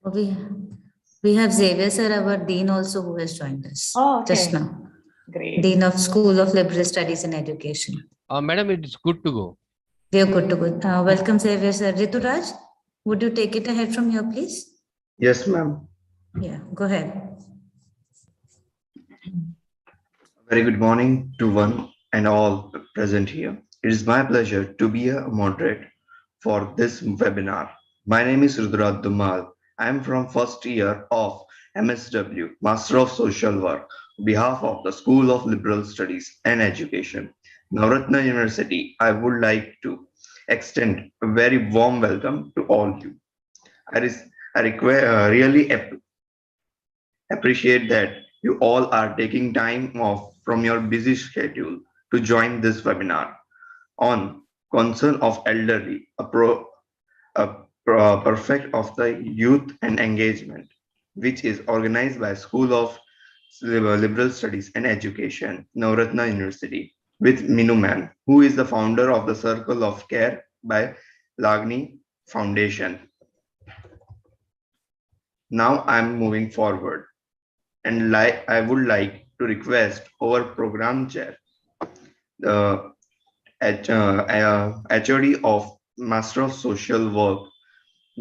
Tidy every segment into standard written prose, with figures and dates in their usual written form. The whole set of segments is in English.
Okay. We have Xavier sir, our dean also, who has joined us just now. Great. Dean of School of Liberal Studies and Education. Madam, it's good to go. We are good to go. Welcome, Xavier sir. Rituraj, would you take it ahead from here, please? Yes, ma'am. Yeah, go ahead. Very good morning to one and all present here. It is my pleasure to be a moderator for this webinar. My name is Rudra Dumal. I am from first year of MSW, Master of Social Work, on behalf of the School of Liberal Studies and Education, Navratna University. I would like to extend a very warm welcome to all you. I really appreciate that you all are taking time off from your busy schedule to join this webinar on concern of elderly, a perfect of the youth and engagement, which is organized by School of Liberal Studies and Education, Navratna University, with Minu ma'am, who is the founder of the Circle of Care by Lagni Foundation. Now I'm moving forward, and I would like to request our program chair, the HOD of Master of Social Work,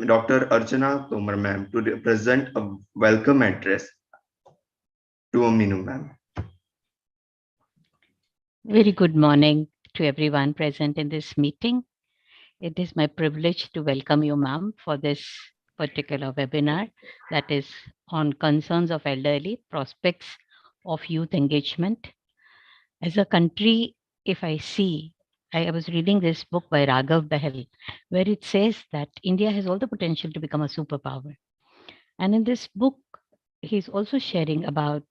Dr. Archana Tomar ma'am, to present a welcome address to Minu ma'am. Very good morning to everyone present in this meeting. It is my privilege to welcome you, ma'am, for this particular webinar that is on concerns of elderly, prospects of youth engagement. As a country, if I see, I was reading this book by Raghav Behel, where it says that India has all the potential to become a superpower. And in this book, he's also sharing about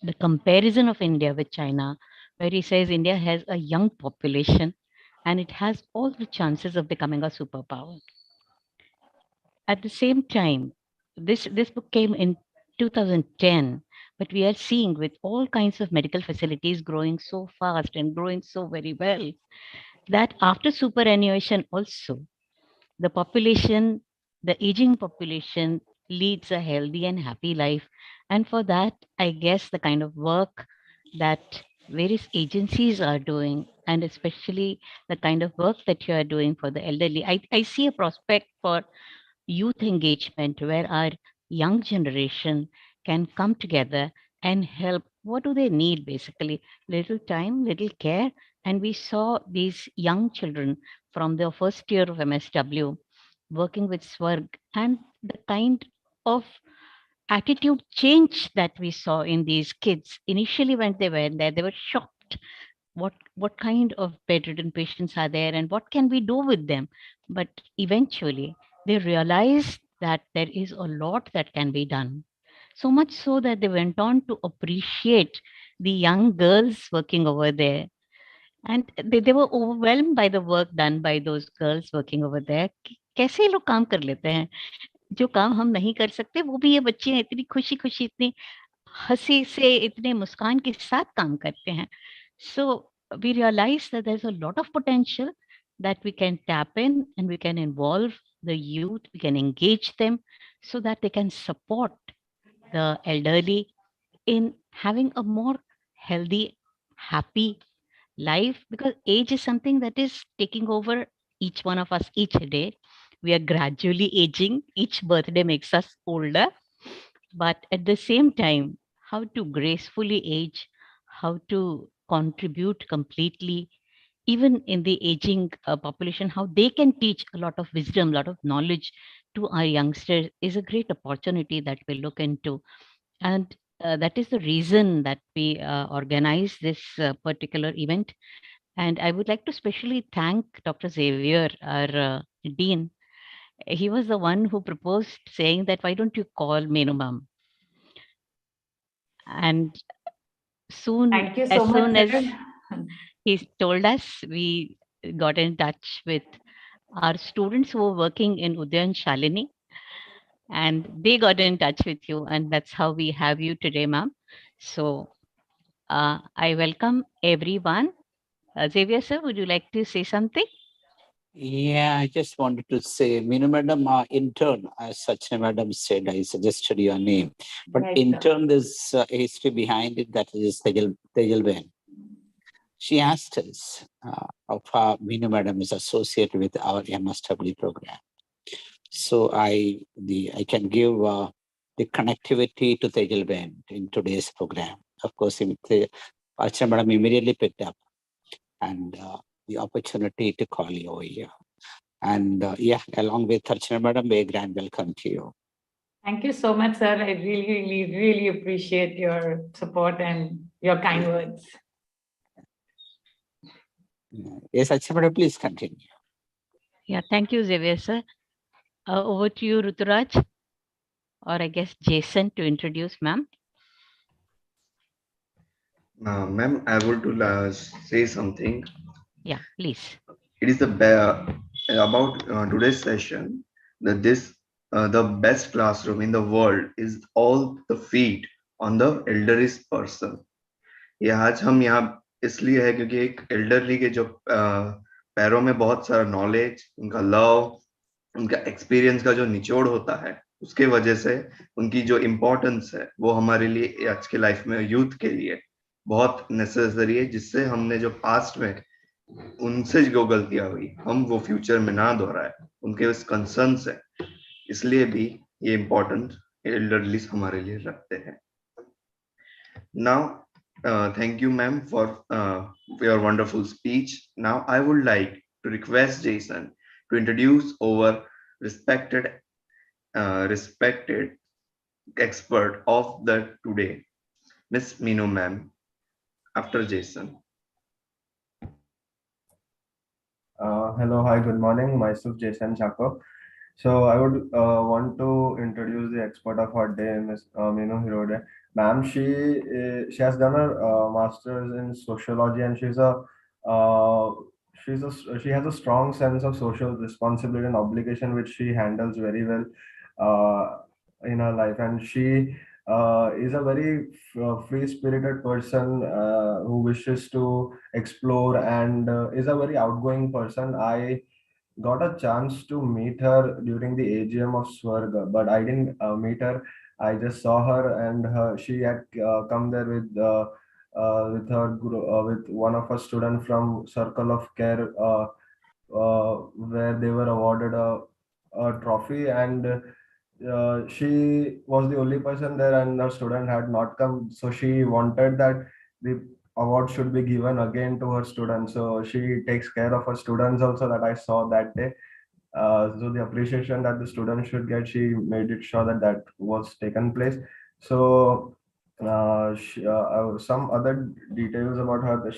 the comparison of India with China, where he says India has a young population and it has all the chances of becoming a superpower. At the same time, this book came in 2010, but we are seeing with all kinds of medical facilities growing so fast and growing so very well, that after superannuation also, the population, the aging population leads a healthy and happy life. And for that, I guess the kind of work that various agencies are doing, and especially the kind of work that you are doing for the elderly, I see a prospect for youth engagement where our young generation can come together and help. What do they need basically? Little time, little care. And we saw these young children from the first year of MSW working with Swarg, and the kind of attitude change that we saw in these kids. Initially, when they were there, they were shocked. What kind of bedridden patients are there and what can we do with them? But eventually, they realized that there is a lot that can be done. So much so that they went on to appreciate the young girls working over there. And they were overwhelmed by the work done by those girls working over there. कैसे ये लोग काम कर लेते हैं? जो काम हम नहीं कर सकते, वो भी ये बच्चे इतनी खुशी-खुशी, इतनी हँसी से, इतने मुस्कान के साथ काम करते हैं. So we realize that there's a lot of potential that we can tap in, and we can involve the youth, we can engage them so that they can support the elderly in having a more healthy, happy life, because age is something that is taking over each one of us each day. We are gradually aging, each birthday makes us older, but at the same time, how to gracefully age, how to contribute completely, even in the aging population, how they can teach a lot of wisdom, a lot of knowledge to our youngsters is a great opportunity that we look into. And that is the reason that we organize this particular event. And I would like to specially thank Dr. Xavier, our dean. He was the one who proposed saying that, why don't you call Menu Ma'am? And soon, Thank you so as much, soon as sir. he told us, we got in touch with our students who were working in Udayan Shalini, and they got in touch with you, and that's how we have you today, ma'am. So I welcome everyone. Xavier sir, would you like to say something? Yeah, I just wanted to say, Minu madam, intern, as Sachna madam said, I suggested your name. But Right, sir. intern, there's a history behind it, that is Tejal Ben. She asked us how Minu madam is associated with our MSW program. So I can give the connectivity to Tejal Ben in today's program. Of course, Archana madam immediately picked up and the opportunity to call you over here. And yeah, along with Archana madam, a grand welcome to you. Thank you so much, sir. I really appreciate your support and your kind words. Yes, Archana madam, please continue. Yeah, thank you, Xavier sir. Over to you, Ruturaj, or I guess Jason to introduce ma'am. Ma'am, I would to say something. Yeah, please. It is about today's session that the best classroom in the world is all the feet on the elderest person. ये आज हम यहाँ इसलिए है क्योंकि एक elderly के जो पैरों में बहुत सारा नॉलेज, उनका लव, उनका एक्सपीरियंस का जो निचोड़ होता है, उसके वजह से उनकी जो इम्पोर्टेंस है वो हमारे लिए आज के लाइफ में यूथ के लिए बहुत नेसेसरी है, जिससे हमने जो पास्ट में उनसे जो गलतियां हुई हम वो फ्यूचर में ना दोहराए, उनके उस कंसर्न से, इसलिए भी ये इम्पोर्टेंट एल्डरलीज हमारे लिए रखते हैं. Now, thank you, ma'am, for your wonderful speech. Now, I would like to request Jason to introduce our respected expert of the today, Miss Minu, ma'am. After Jason. Hello, hi, good morning. Myself, Jason Chako. So I would want to introduce the expert of our day, Ms. Minu Hirode. Ma'am, she has done her master's in sociology, and she has a strong sense of social responsibility and obligation, which she handles very well in her life. And she is a very free-spirited person who wishes to explore and is a very outgoing person. I got a chance to meet her during the AGM of Swarga, but I didn't meet her. I just saw her, and she had come there with with one of her students from Circle of Care, where they were awarded a trophy, and she was the only person there, and her student had not come. So she wanted that the award should be given again to her students. So she takes care of her students also, that I saw that day. So the appreciation that the students should get, she made it sure that that was taken place. So some other details about her.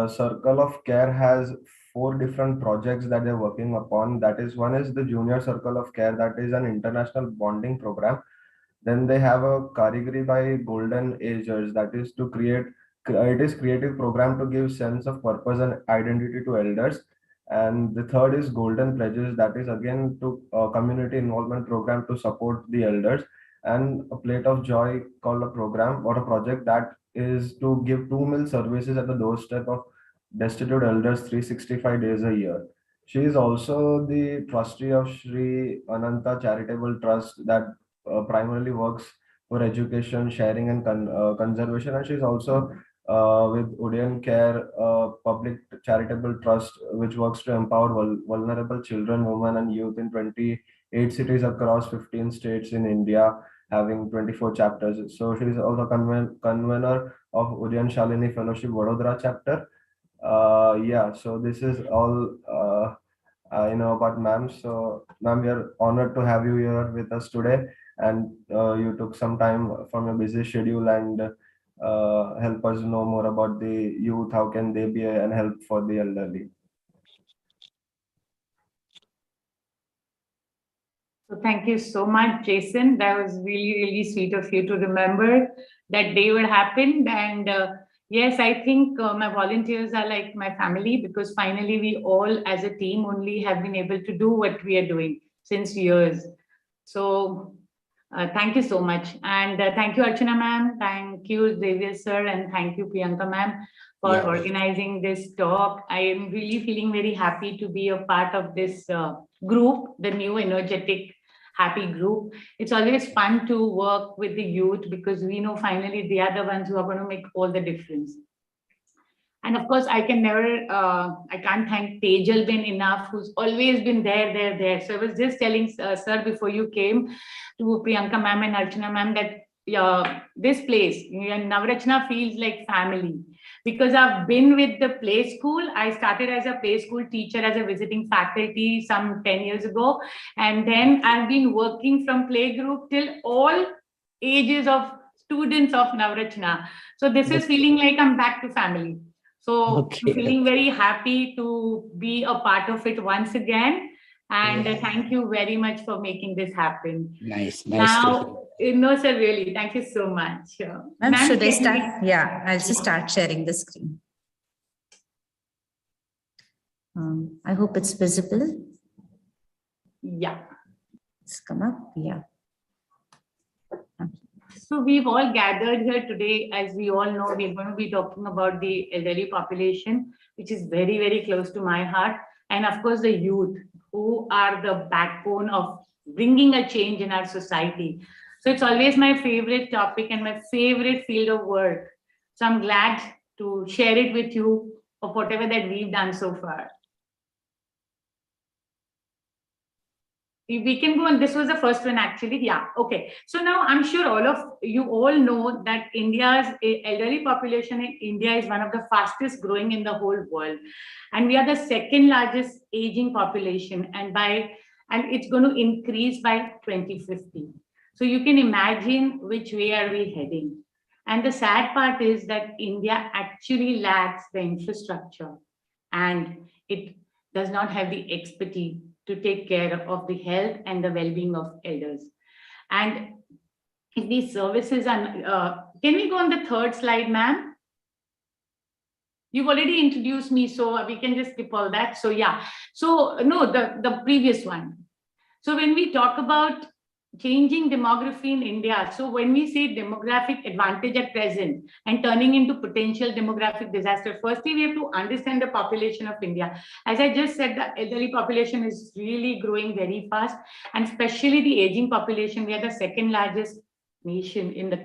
Circle of Care has 4 different projects that they're working upon. That is, one is the Junior Circle of Care, that is an international bonding program. Then they have a Karigari by Golden Agers, that is to create it is creative program to give sense of purpose and identity to elders. And the third is Golden Pledges, that is again to community involvement program to support the elders. And a Plate of Joy, called a program or a project that is to give 2 meal services at the doorstep of destitute elders 365 days a year. She is also the trustee of Sri Ananta Charitable Trust, that primarily works for education, sharing, and conservation. And she's also with Udayan Care, public charitable trust, which works to empower vulnerable children, women, and youth in 28 cities across 15 states in India, having 24 chapters. So she's also convener of Udayan Shalini Fellowship Vadodara chapter. Yeah, so this is all about ma'am. So ma'am, we are honored to have you here with us today, and you took some time from your busy schedule and help us know more about the youth. How can they be an help for the elderly? So thank you so much, Jason. That was really sweet of you to remember that day would happen. And yes, I think my volunteers are like my family, because finally we all as a team only have been able to do what we are doing since years. So Thank you so much. And thank you, Archana ma'am. Thank you, Xavier sir. And thank you, Priyanka ma'am, for organizing this talk. I am really feeling very happy to be a part of this group, the new energetic, happy group. It's always fun to work with the youth because we know finally they are the ones who are going to make all the difference. And of course, I can't thank Tejal Ben enough, who's always been there. So I was just telling sir before you came to Priyanka ma'am and Archana ma'am that this place, Navrachna feels like family. Because I've been with the play school. I started as a play school teacher, as a visiting faculty some 10 years ago. And then I've been working from playgroup till all ages of students of Navrachna. So this is feeling like I'm back to family. So I'm feeling very happy to be a part of it once again. And thank you very much for making this happen. Nice. Now, no, sir, really, thank you so much. Ma'am, should I start? Yeah, I'll just start sharing the screen. I hope it's visible. Yeah. It's come up. Yeah. So we've all gathered here today. As we all know, we're going to be talking about the elderly population, which is very, very close to my heart. And of course, the youth, who are the backbone of bringing a change in our society. So it's always my favorite topic and my favorite field of work. So I'm glad to share it with you of whatever that we've done so far. We can go on. This was the first one, actually. Yeah. Okay. So now I'm sure all of you all know that India's elderly population in India is one of the fastest growing in the whole world. And we are the second largest aging population, and it's going to increase by 2050. So you can imagine which way are we heading. And the sad part is that India actually lacks the infrastructure, and it does not have the expertise to take care of the health and the well-being of elders. And if these services are, can we go on the third slide, ma'am? You've already introduced me, so we can just skip all that. So yeah, so no, the previous one. So when we talk about changing demography in India, so when we say demographic advantage at present and turning into potential demographic disaster, firstly, we have to understand the population of India. As I just said, the elderly population is really growing very fast, and especially the aging population. We are the second largest nation in the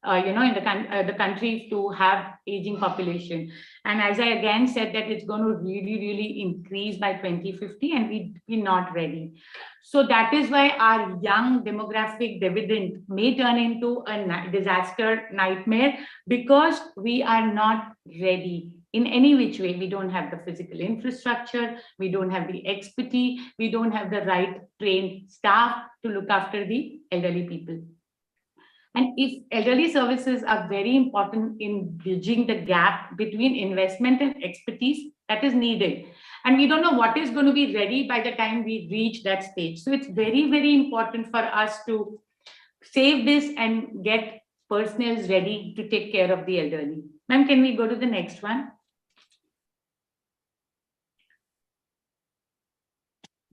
the country to have aging population. And as I again said, that it's going to really, really increase by 2050, and we're not ready. So that is why our young demographic dividend may turn into a disaster nightmare, because we are not ready in any which way. We don't have the physical infrastructure, we don't have the expertise, we don't have the right trained staff to look after the elderly people. And if elderly services are very important in bridging the gap between investment and expertise that is needed. And we don't know what is going to be ready by the time we reach that stage. So it's very, very important for us to save this and get personnel ready to take care of the elderly. Ma'am, can we go to the next one?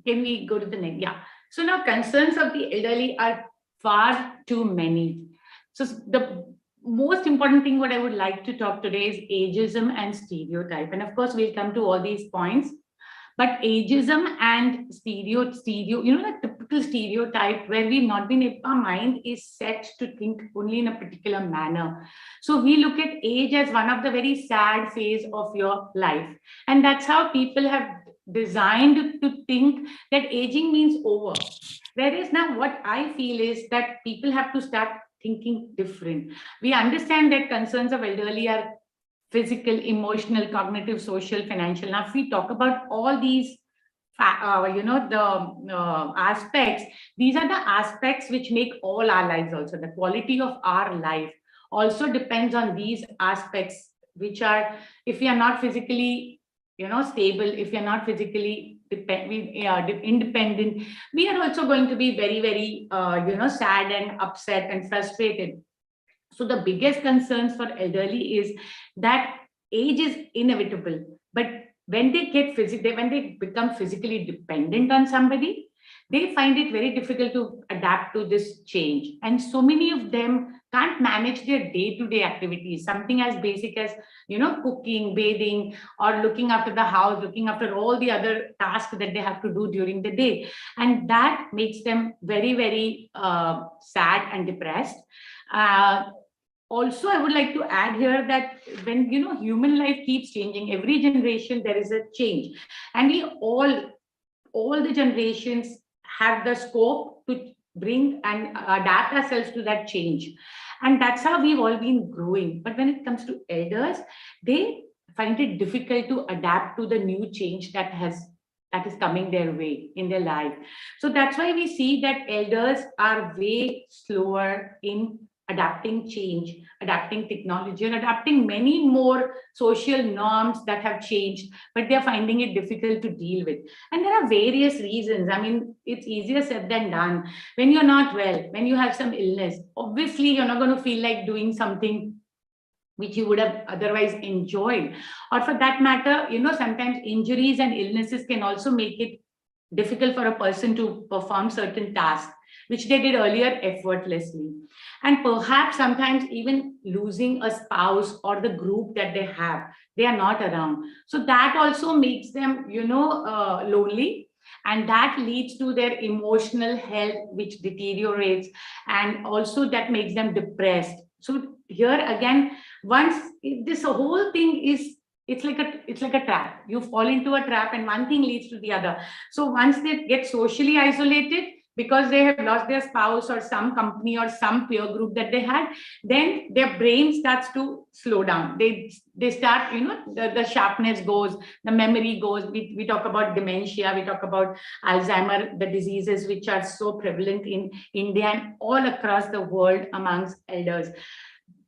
Can we go to the next? Yeah. So now concerns of the elderly are far too many. So the most important thing what I would like to talk today is ageism and stereotype. And of course, we'll come to all these points. But ageism and the typical stereotype where we've not been able, our mind is set to think only in a particular manner. So we look at age as one of the very sad phase of your life. And that's how people have designed to think that aging means over. Whereas now what I feel is that people have to start thinking different. We understand that concerns of elderly are physical, emotional, cognitive, social, financial. Now, if we talk about all these, aspects, these are the aspects which make all our lives also. The quality of our life also depends on these aspects, which are, if we are not physically, stable, if we are not physically independent, we are also going to be very, very, sad and upset and frustrated. So the biggest concerns for elderly is that age is inevitable, but when they become physically dependent on somebody, they find it very difficult to adapt to this change. And so many of them can't manage their day-to-day activities, something as basic as, cooking, bathing, or looking after the house, looking after all the other tasks that they have to do during the day. And that makes them very, very sad and depressed. Also, I would like to add here that when, human life keeps changing, every generation there is a change. And we all the generations have the scope to bring and adapt ourselves to that change. And that's how we've all been growing. But when it comes to elders, they find it difficult to adapt to the new change that is coming their way in their life. So that's why we see that elders are way slower in adapting change, adapting technology, and adapting many more social norms that have changed, but they're finding it difficult to deal with. And there are various reasons. I mean, it's easier said than done. When you're not well, when you have some illness, obviously you're not going to feel like doing something which you would have otherwise enjoyed. Or for that matter, sometimes injuries and illnesses can also make it difficult for a person to perform certain tasks, which they did earlier effortlessly. And perhaps sometimes even losing a spouse or the group that they have, they are not around. So that also makes them, lonely. And that leads to their emotional health, which deteriorates. And also that makes them depressed. So here again, once this whole thing is, it's like a trap. You fall into a trap and one thing leads to the other. So once they get socially isolated because they have lost their spouse or some company or some peer group that they had, then their brain starts to slow down. They start, the sharpness goes, the memory goes. We talk about dementia, we talk about Alzheimer, the diseases which are so prevalent in India and all across the world amongst elders.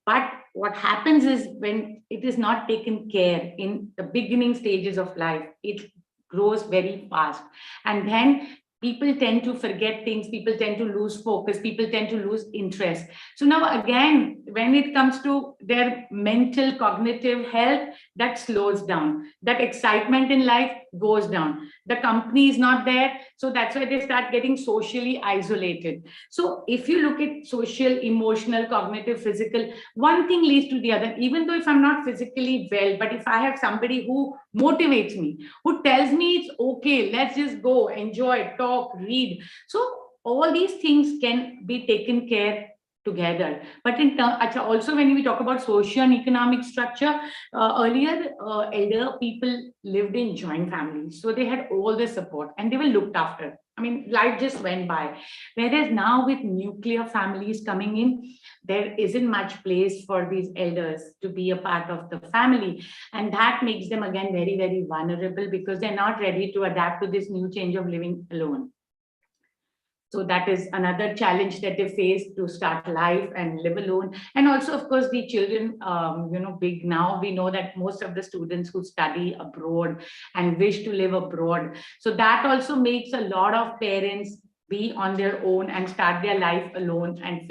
But what happens is when it is not taken care in the beginning stages of life, it grows very fast. And then people tend to forget things, people tend to lose focus, people tend to lose interest. So now again, when it comes to their mental, cognitive health, that slows down. That excitement in life goes down. The company is not there. So that's why they start getting socially isolated. So if you look at social, emotional, cognitive, physical, one thing leads to the other. Even though if I'm not physically well, but if I have somebody who motivates me, who tells me it's okay, let's just go, enjoy, talk, read. So all these things can be taken care together. But also when we talk about social and economic structure, earlier elder people lived in joint families, so they had all the support and they were looked after. I mean, life just went by. Whereas now with nuclear families coming in, there isn't much place for these elders to be a part of the family. And that makes them again very, very vulnerable because they're not ready to adapt to this new change of living alone. So that is another challenge that they face to start life and live alone. And also, of course, the children, big now, we know that most of the students who study abroad and wish to live abroad. So that also makes a lot of parents be on their own and start their life alone and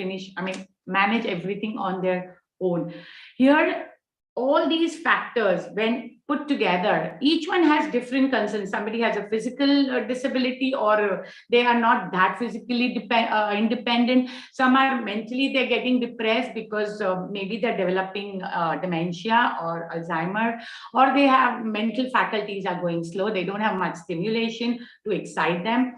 manage everything on their own. Here, all these factors, when put together, each one has different concerns. Somebody has a physical disability, or they are not that physically independent. Some are mentally, they're getting depressed because maybe they're developing dementia or Alzheimer, or they have mental faculties are going slow. They don't have much stimulation to excite them.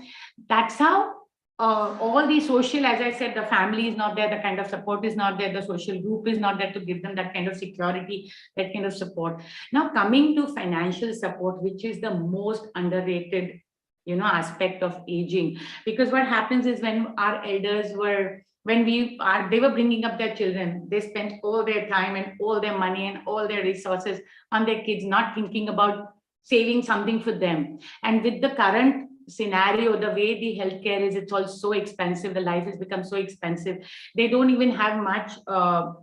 That's how all the social, as I said, the family is not there, the kind of support is not there, the social group is not there to give them that kind of security, that kind of support. Now coming to financial support, which is the most underrated aspect of aging, because what happens is when our elders were, they were bringing up their children, they spent all their time and all their money and all their resources on their kids, not thinking about saving something for them. And with the current scenario, the way the healthcare is, it's all so expensive, the life has become so expensive, they don't even have much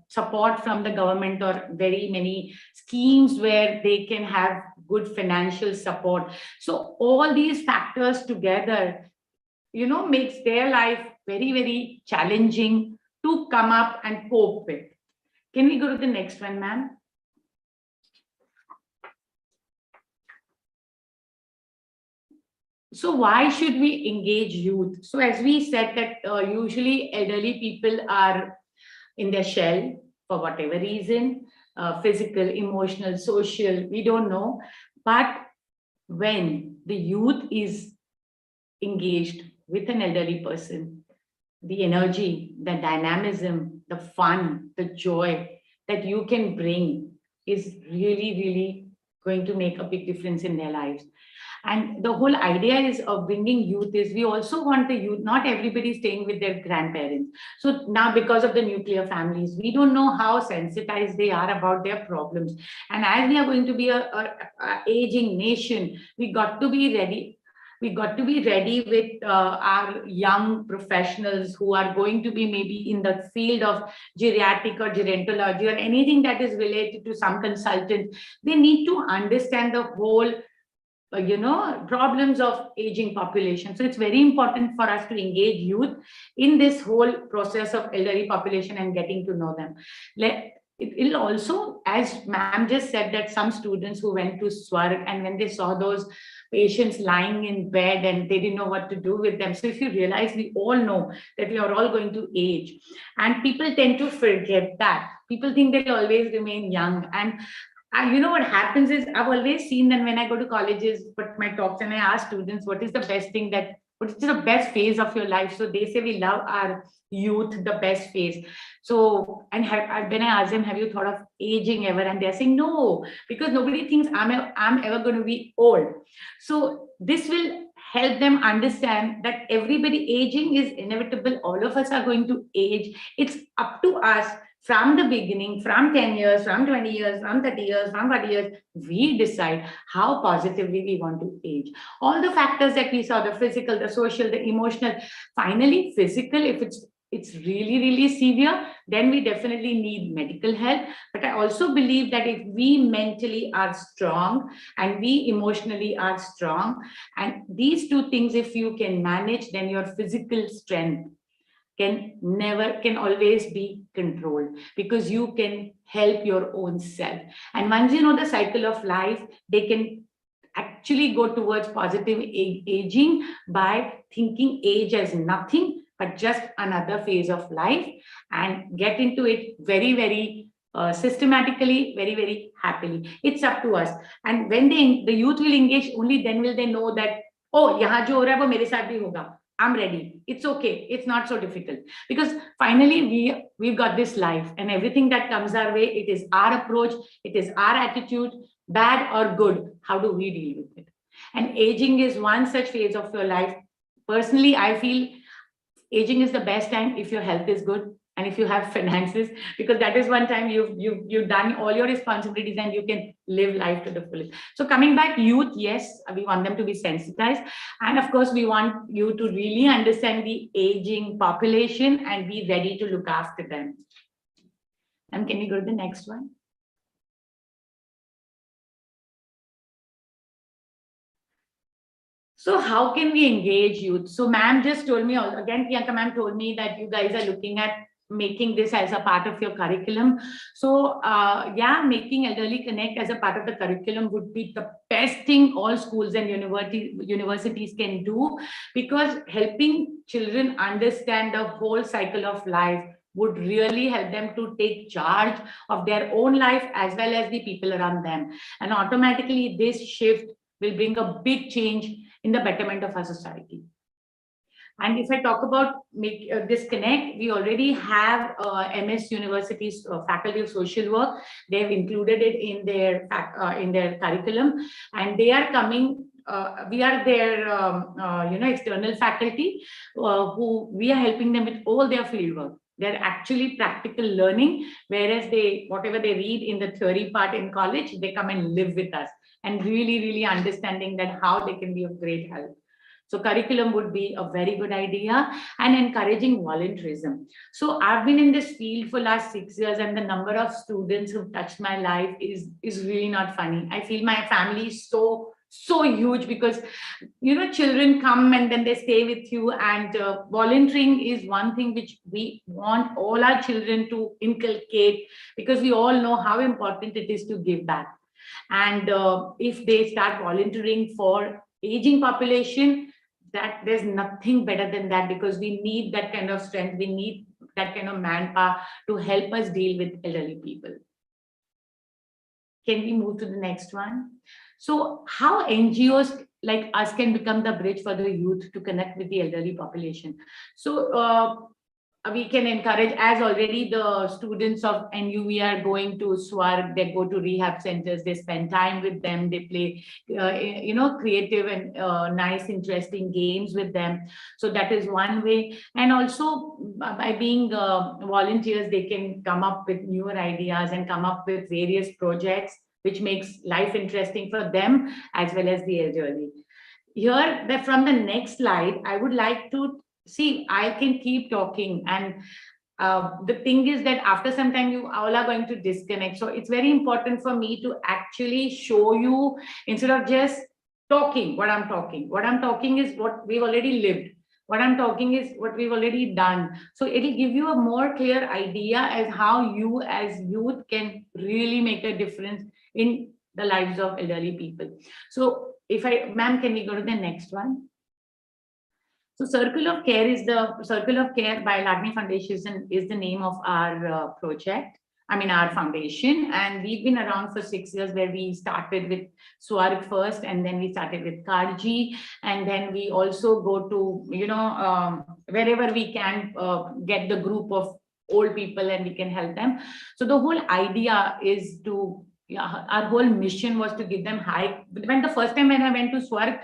support from the government or very many schemes where they can have good financial support. So all these factors together makes their life very, very challenging to come up and cope with. Can we go to the next one, ma'am? So why should we engage youth? So as we said that usually elderly people are in their shell for whatever reason, physical, emotional, social, we don't know. But when the youth is engaged with an elderly person, the energy, the dynamism, the fun, the joy that you can bring is really, really going to make a big difference in their lives. And the whole idea is of bringing youth is we also want the youth, not everybody staying with their grandparents. So now because of the nuclear families, we don't know how sensitized they are about their problems. And as we are going to be a aging nation, we got to be ready. We got to be ready with our young professionals who are going to be maybe in the field of geriatric or gerontology or anything that is related to some consultant. They need to understand the whole problems of aging population. So it's very important for us to engage youth in this whole process of elderly population and getting to know them. It'll also, as ma'am just said, that some students who went to Swarg and when they saw those patients lying in bed and they didn't know what to do with them. So if you realize, we all know that we are all going to age, and people tend to forget that. People think they'll always remain young. And what happens is, I've always seen that when I go to colleges, put my talks and I ask students, what is the best phase of your life? So they say we love our youth, the best phase. So, and when I ask them, have you thought of aging ever? And they're saying no, because nobody thinks I'm ever going to be old. So this will help them understand that everybody aging is inevitable. All of us are going to age. It's up to us from the beginning, from 10 years, from 20 years, from 30 years, from 40 years, we decide how positively we want to age. All the factors that we saw, the physical, the social, the emotional, finally physical, if it's really, really severe, then we definitely need medical help. But I also believe that if we mentally are strong and we emotionally are strong, and these two things, if you can manage, then your physical strength can always be controlled, because you can help your own self. And once you know the cycle of life, they can actually go towards positive aging by thinking age as nothing but just another phase of life, and get into it very, very systematically, very, very happily. It's up to us. And when the youth will engage, only then will they know that, oh, yahan jo ho raha hai wo mere saath bhi hoga. I'm ready. It's okay. It's not so difficult, because finally we've got this life, and everything that comes our way, it is our approach, it is our attitude, bad or good. How do we deal with it? And aging is one such phase of your life. Personally, I feel aging is the best time if your health is good and if you have finances, because that is one time you've done all your responsibilities and you can live life to the fullest. So coming back, youth, yes, we want them to be sensitized, and of course we want you to really understand the aging population and be ready to look after them. And can we go to the next one? So how can we engage youth? So ma'am just told me, again, Priyanka ma'am told me that you guys are looking at making this as a part of your curriculum. So yeah, making Elderly Connect as a part of the curriculum would be the best thing all schools and universities can do, because helping children understand the whole cycle of life would really help them to take charge of their own life as well as the people around them. And automatically this shift will bring a big change in the betterment of our society. And if I talk about this connect, we already have MS University's Faculty of Social Work. They've included it in their curriculum, and they are coming. We are their external faculty who we are helping them with all their field work. They're actually practical learning, whereas whatever they read in the theory part in college, they come and live with us and really understanding that how they can be of great help. So curriculum would be a very good idea, and encouraging volunteerism. So I've been in this field for last 6 years, and the number of students who've touched my life is really not funny. I feel my family is so huge, because children come and then they stay with you, and volunteering is one thing which we want all our children to inculcate, because we all know how important it is to give back. And if they start volunteering for aging population, that there's nothing better than that, because we need that kind of strength. We need that kind of manpower to help us deal with elderly people. Can we move to the next one? So how NGOs like us can become the bridge for the youth to connect with the elderly population? So we can encourage, as already the students of NUV are going to SWARG, they go to rehab centers, they spend time with them, they play, creative and nice, interesting games with them. So that is one way. And also by being volunteers, they can come up with newer ideas and come up with various projects, which makes life interesting for them as well as the elderly. Here, from the next slide, I would like to see, I can keep talking, and the thing is that after some time you all are going to disconnect. So it's very important for me to actually show you, instead of just talking what I'm talking. What I'm talking is what we've already lived. What I'm talking is what we've already done. So it'll give you a more clear idea as how you as youth can really make a difference in the lives of elderly people. So ma'am, can we go to the next one? So Circle of Care by Lagni Foundation is the name of our project. I mean, our foundation, and we've been around for 6 years, where we started with SWARG first, and then we started with Karji, and then we also go to, wherever we can get the group of old people and we can help them. So the whole idea is to, our whole mission was to give them when the first time when I went to SWARG,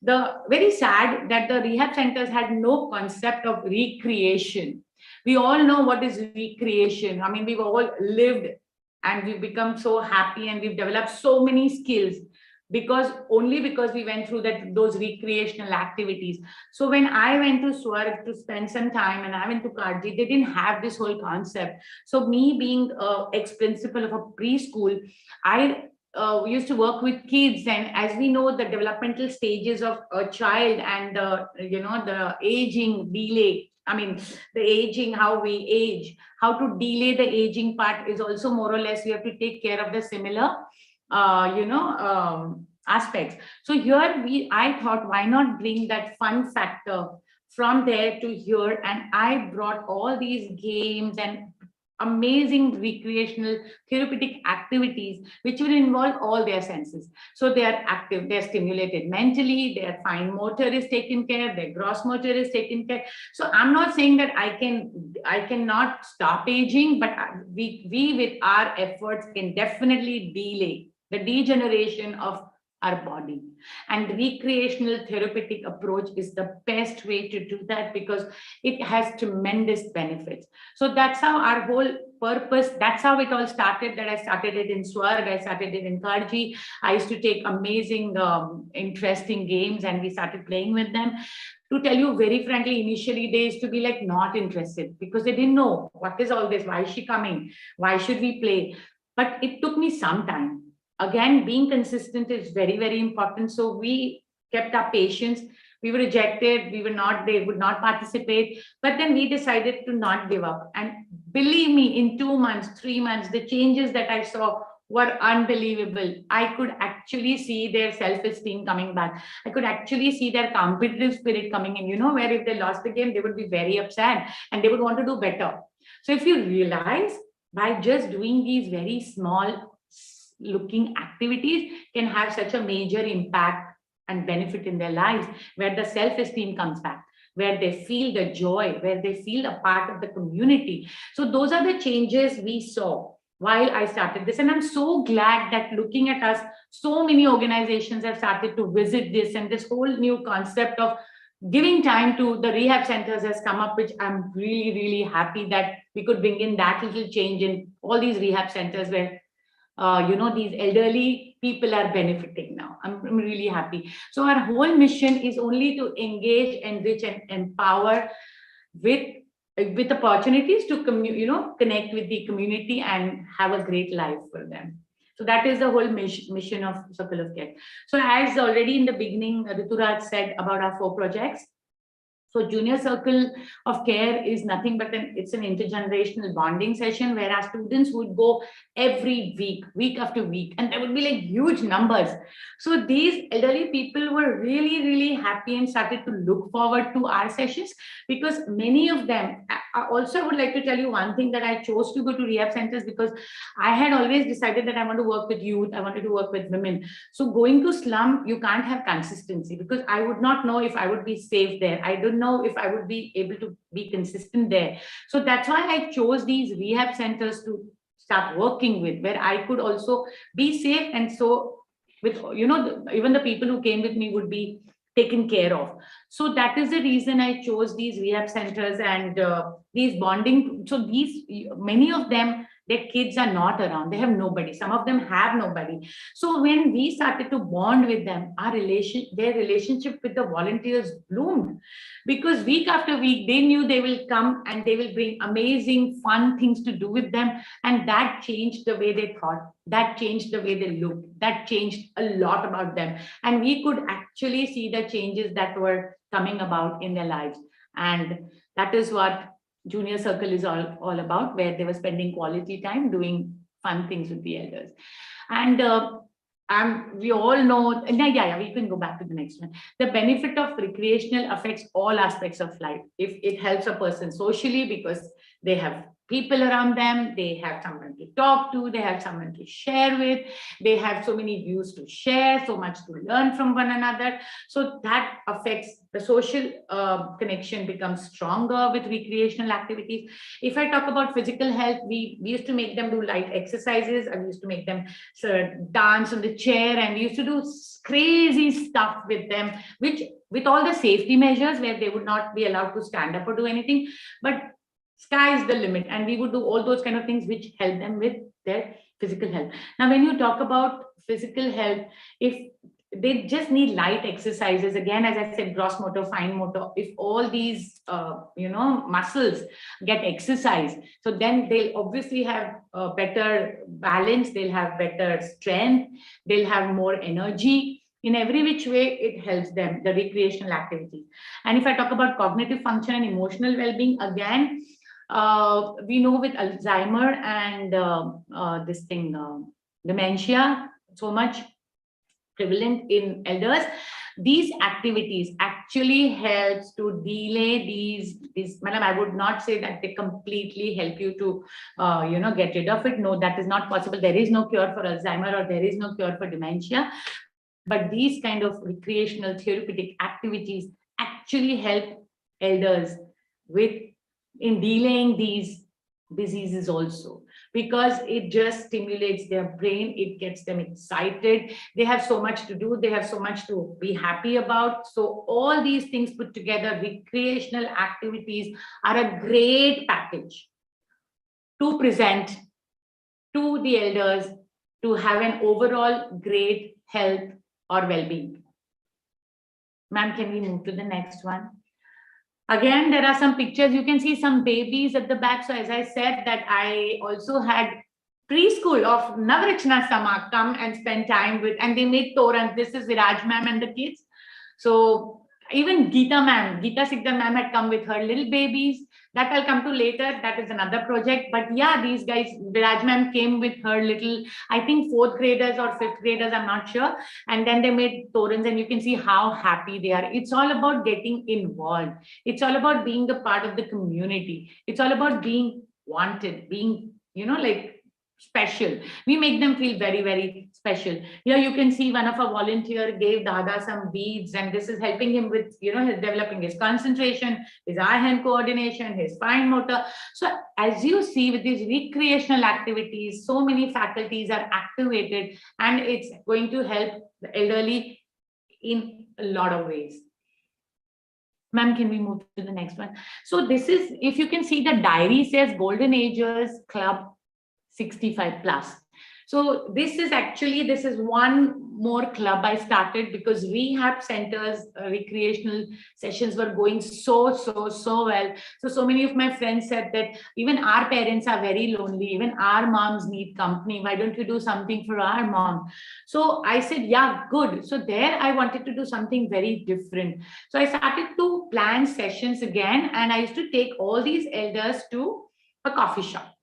the very sad that the rehab centers had no concept of recreation. We all know what is recreation. I mean, we've all lived and we've become so happy and we've developed so many skills because we went through those recreational activities. So when I went to SWARG to spend some time, and I went to Karji, they didn't have this whole concept. So me being ex-principal of a preschool, I we used to work with kids, and as we know, the developmental stages of a child and the aging delay. I mean, the aging, how we age, how to delay the aging part is also more or less we have to take care of the similar, aspects. So here I thought, why not bring that fun factor from there to here, and I brought all these games and amazing recreational therapeutic activities which will involve all their senses. So they are active, they're stimulated mentally, their fine motor is taken care, their gross motor is taken care. So I'm not saying that I cannot stop aging, but we with our efforts can definitely delay the degeneration of our body. And recreational therapeutic approach is the best way to do that because it has tremendous benefits. So that's how our whole purpose, that's how it all started, that I started it in SWARG, I started it in Karji. I used to take amazing, interesting games and we started playing with them. To tell you very frankly, initially they used to be like not interested because they didn't know what is all this, why is she coming, why should we play? But it took me some time. Again, being consistent is very, very important. So we kept our patience. We were rejected. They would not participate. But then we decided to not give up. And believe me, in 2 months, 3 months, the changes that I saw were unbelievable. I could actually see their self-esteem coming back. I could actually see their competitive spirit coming in, where if they lost the game, they would be very upset and they would want to do better. So if you realize by just doing these very small looking activities can have such a major impact and benefit in their lives, where the self-esteem comes back, where they feel the joy, where they feel a part of the community. So those are the changes we saw while I started this. And I'm so glad that looking at us, so many organizations have started to visit this, and this whole new concept of giving time to the rehab centers has come up, which I'm really, really happy that we could bring in that little change in all these rehab centers where these elderly people are benefiting now. I'm really happy. So our whole mission is only to engage, enrich, and empower with opportunities to connect with the community and have a great life for them. So that is the whole mission of Circle of Care. So as already in the beginning, Rituraj said about our 4 projects. So Junior Circle of Care is nothing but it's an intergenerational bonding session where our students would go every week, week after week, and there would be like huge numbers. So these elderly people were really, really happy and started to look forward to our sessions, because many of them, I also would like to tell you one thing, that I chose to go to rehab centers because I had always decided that I want to work with youth, I wanted to work with women. So going to slum, you can't have consistency, because I would not know if I would be safe there. I don't know if I would be able to be consistent there. So that's why I chose these rehab centers to start working with, where I could also be safe. And so with, even the people who came with me would be taken care of. So that is the reason I chose these rehab centers and these bonding. So many of them, their kids are not around, they have nobody, some of them have nobody. So when we started to bond with them, their relationship with the volunteers bloomed, because week after week they knew they will come and they will bring amazing fun things to do with them. And that changed the way they thought, that changed the way they looked, that changed a lot about them. And we could actually see the changes that were coming about in their lives. And that is what Junior Circle is all about, where they were spending quality time doing fun things with the elders. And we all know, we can go back to the next one. The benefit of recreational affects all aspects of life. If it helps a person socially, because they have people around them, they have someone to talk to, they have someone to share with, they have so many views to share, so much to learn from one another. So that affects the social connection, becomes stronger with recreational activities. If I talk about physical health, we used to make them do light exercises, and we used to make them dance on the chair, and we used to do crazy stuff with them, which with all the safety measures, where they would not be allowed to stand up or do anything, but sky is the limit, and we would do all those kind of things which help them with their physical health. Now, when you talk about physical health, if they just need light exercises, again, as I said, gross motor, fine motor, if all these muscles get exercised, so then they'll obviously have better balance, they'll have better strength, they'll have more energy. In every which way, it helps them, the recreational activities. And if I talk about cognitive function and emotional well-being, again, we know with Alzheimer and dementia, so much prevalent in elders, these activities actually helps to delay these. Madam, I would not say that they completely help you to get rid of it. No, that is not possible. There is no cure for Alzheimer, or there is no cure for dementia. But these kind of recreational therapeutic activities actually help elders in delaying these diseases also, because it just stimulates their brain, it gets them excited, they have so much to do, they have so much to be happy about. So all these things put together, recreational activities are a great package to present to the elders to have an overall great health or well-being. Ma'am, can we move to the next one? Again, there are some pictures. You can see some babies at the back. So as I said, that I also had preschool of Navrachna Sama come and spend time with, and they made torans. This is Viraj ma'am and the kids. So even Geeta Sikdar ma'am had come with her little babies. That I'll come to later. That is another project. But yeah, these guys, Viraj ma'am came with her little, I think 4th graders or 5th graders, I'm not sure. And then they made torans, and you can see how happy they are. It's all about getting involved. It's all about being the part of the community. It's all about being wanted, being, special. We make them feel very, very special. Here you can see one of our volunteer gave Dada some beads, and this is helping him with, his developing his concentration, his eye-hand coordination, his fine motor. So as you see with these recreational activities, so many faculties are activated, and it's going to help the elderly in a lot of ways. Ma'am, can we move to the next one? So this is, if you can see, the diary says Golden Agers Club 65 plus. So this is one more club I started because rehab centers, recreational sessions were going so well. So many of my friends said that even our parents are very lonely, even our moms need company. Why don't you do something for our mom? So I said, yeah, good. So there I wanted to do something very different. So I started to plan sessions again, and I used to take all these elders to a coffee shop.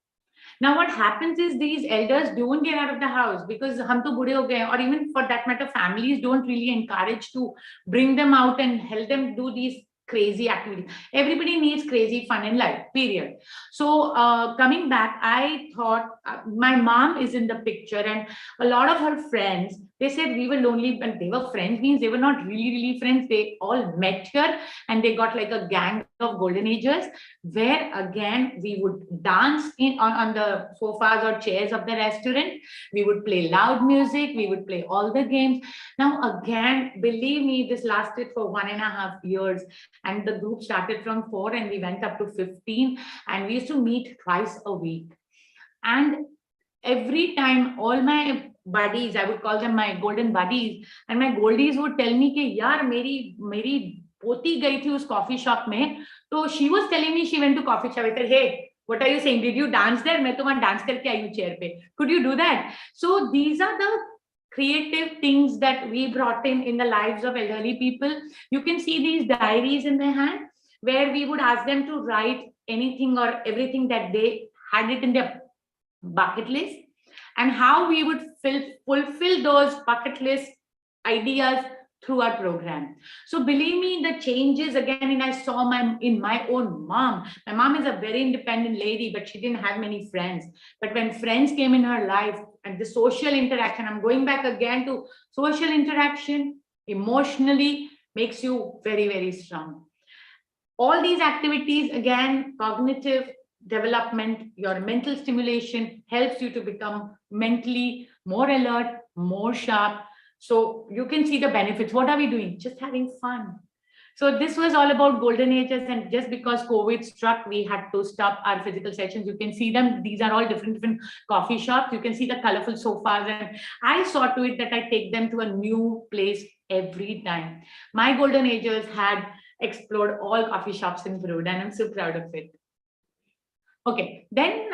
Now, what happens is these elders don't get out of the house because hum to bude ho gaye, or even for that matter, families don't really encourage to bring them out and help them do these crazy activities. Everybody needs crazy fun in life, period. So coming back, I thought my mom is in the picture, and a lot of her friends, they said we were lonely, but they were friends, means they were not really friends. They all met here and they got like a gang of golden agers, where again we would dance on the sofas or chairs of the restaurant. We would play loud music, we would play all the games. Now again, believe me, this lasted for 1.5 years, and the group started from 4 and we went up to 15, and we used to meet twice a week. And every time all my buddies, I would call them my golden buddies, and my goldies would tell me कि यार मेरी पोती गई थी उस coffee shop में, तो she was telling me she went to coffee shop. I said, hey, what are you saying? Did you dance there? मैं तो वहाँ dance करके आई हूँ chair पे. Could you do that? So these are the creative things that we brought in the lives of elderly people. You can see these diaries in their hand, where we would ask them to write anything or everything that they had it in their bucket list, and how we would fulfill those bucket list ideas through our program. So believe me, the changes again, and I saw in my own mom. My mom is a very independent lady, but she didn't have many friends. But when friends came in her life and the social interaction, I'm going back again to social interaction, emotionally makes you very strong. All these activities, again, cognitive development, your mental stimulation helps you to become mentally more alert, more sharp. So you can see the benefits. What are we doing? Just having fun. So this was all about golden ages, and just because COVID struck, we had to stop our physical sessions. You can see them. These are all different coffee shops. You can see the colorful sofas, and I saw to it that I take them to a new place every time. My golden ages had explored all coffee shops in Hirode, and I'm so proud of it. Okay, then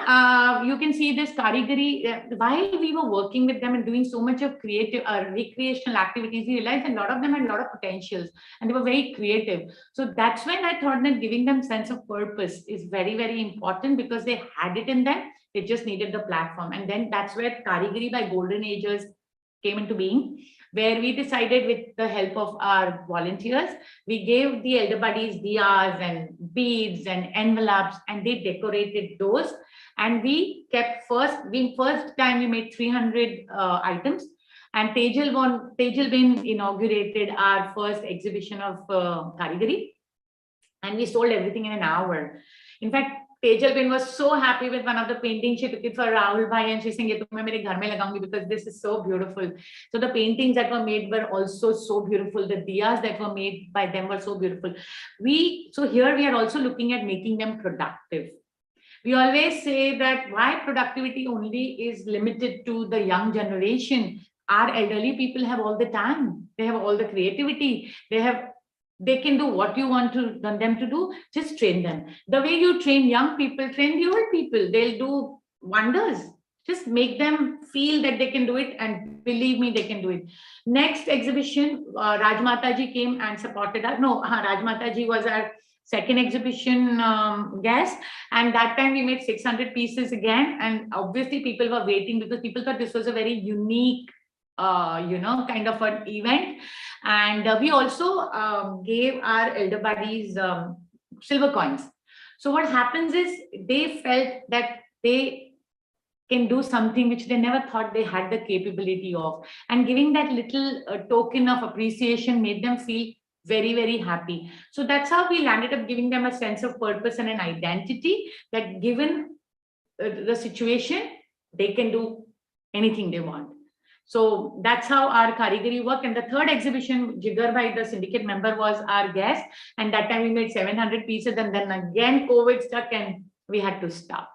you can see this Karigari. While we were working with them and doing so much of creative recreational activities, we realized a lot of them had a lot of potentials and they were very creative. So that's when I thought that giving them sense of purpose is very important, because they had it in them. They just needed the platform. And then that's where Karigari by Golden Agers came into being, where we decided, with the help of our volunteers, we gave the elder buddies diyas and beads and envelopes, and they decorated those. And we kept first time we made 300 items, and Tejalbin inaugurated our first exhibition of Karigari, and we sold everything in an hour. In fact, Tejalbin was so happy with one of the paintings. She took it for Rahul Bhai, and she said, "Ye to main mere ghar mein lagaungi because this is so beautiful." So the paintings that were made were also so beautiful. The diyas that were made by them were so beautiful. So here we are also looking at making them productive. We always say that why productivity only is limited to the young generation. Our elderly people have all the time. They have all the creativity. They can do what you want them to do. Just train them. The way you train young people, train the old people. They'll do wonders. Just make them feel that they can do it, and believe me, they can do it. Next exhibition, Rajmataji came and supported us. No, Rajmataji was our second exhibition guest, and that time we made 600 pieces again. And obviously people were waiting because people thought this was a very unique kind of an event. And we also gave our elder buddies silver coins. So what happens is they felt that they can do something which they never thought they had the capability of, and giving that little token of appreciation made them feel very happy. So that's how we landed up giving them a sense of purpose and an identity, that given the situation, they can do anything they want. So that's how our Karigari worked. And the third exhibition, Jigar Bhai, the syndicate member, was our guest. And that time we made 700 pieces. And then again, COVID struck and we had to stop.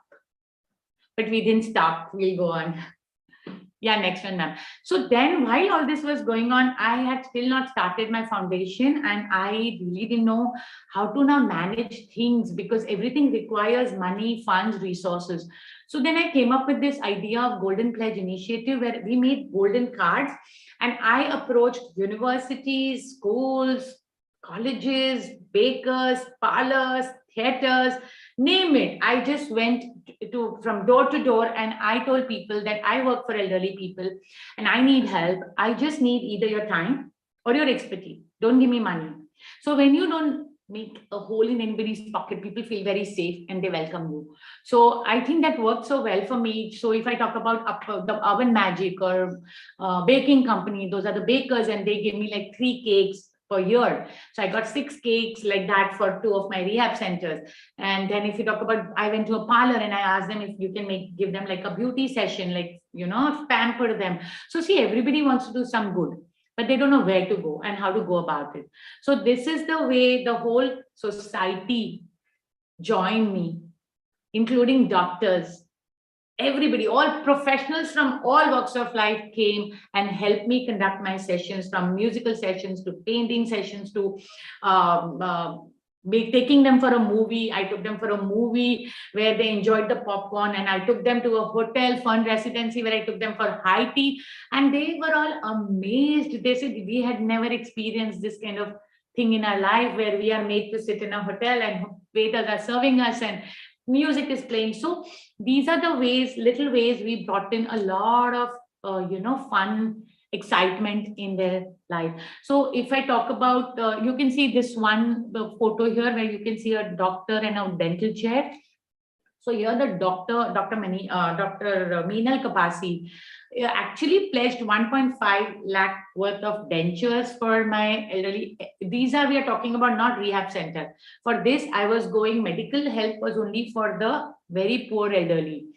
But we didn't stop. We'll go on. Yeah, next one, ma'am. So then while all this was going on, I had still not started my foundation, and I really didn't know how to now manage things because everything requires money, funds, resources. So then I came up with this idea of Golden Pledge Initiative where we made golden cards, and I approached universities, schools, colleges, bakers, parlors, theaters, name it. I just went from door to door, and I told people that I work for elderly people and I need help. I just need either your time or your expertise. Don't give me money. So when you don't make a hole in anybody's pocket, people feel very safe and they welcome you. So I think that worked so well for me. So if I talk about the Oven Magic or baking company, those are the bakers, and they give me like 3 cakes per year. So I got 6 cakes like that for 2 of my rehab centers. And then if you talk about, I went to a parlor and I asked them if you can give them like a beauty session, like, pamper them. So see, everybody wants to do some good, but they don't know where to go and how to go about it. So this is the way the whole society joined me, including doctors. Everybody, all professionals from all walks of life came and helped me conduct my sessions, from musical sessions to painting sessions to taking them for a movie. I took them for a movie where they enjoyed the popcorn, and I took them to a hotel fun residency where I took them for high tea, and they were all amazed. They said we had never experienced this kind of thing in our life where we are made to sit in a hotel and waiters are serving us and music is playing. So these are the ways, little ways we brought in a lot of, fun, excitement in their life. So if I talk about, you can see this one, the photo here where you can see a doctor and a dental chair. So here the Dr. Meenal Kapasi actually pledged 1.5 lakh worth of dentures for my elderly. We are talking about not rehab center. For this, I was going, medical help was only for the very poor elderly.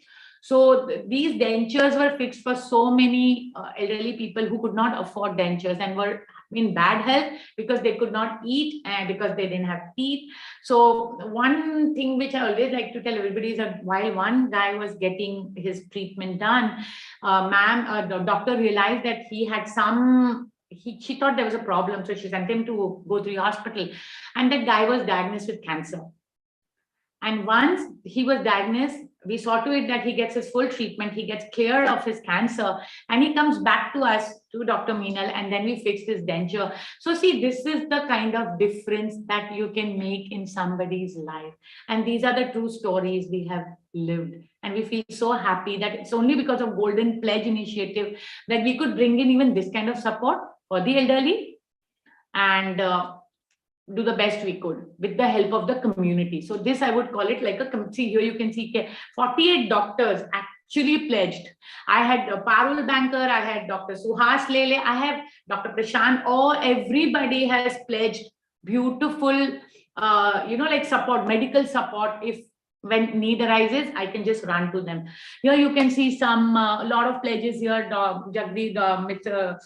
So these dentures were fixed for so many elderly people who could not afford dentures and were in bad health because they could not eat and because they didn't have teeth. So one thing which I always like to tell everybody is that while one guy was getting his treatment done, the doctor realized that he had she thought there was a problem. So she sent him to go to the hospital, and that guy was diagnosed with cancer. And once he was diagnosed, we saw to it that he gets his full treatment, he gets cleared of his cancer, and he comes back to us, to Dr. Meenal, and then we fixed his denture. So see, this is the kind of difference that you can make in somebody's life. And these are the true stories we have lived. And we feel so happy that it's only because of Golden Pledge Initiative that we could bring in even this kind of support for the elderly and do the best we could with the help of the community. So this, I would call it like see here you can see 48 doctors actually pledged. I had a Parul Banker, I had Dr. Suhas Lele, I have Dr. Prashant, everybody has pledged beautiful, like support, medical support. If when need arises, I can just run to them. Here you can see some, a lot of pledges here. Jagdish, Mr.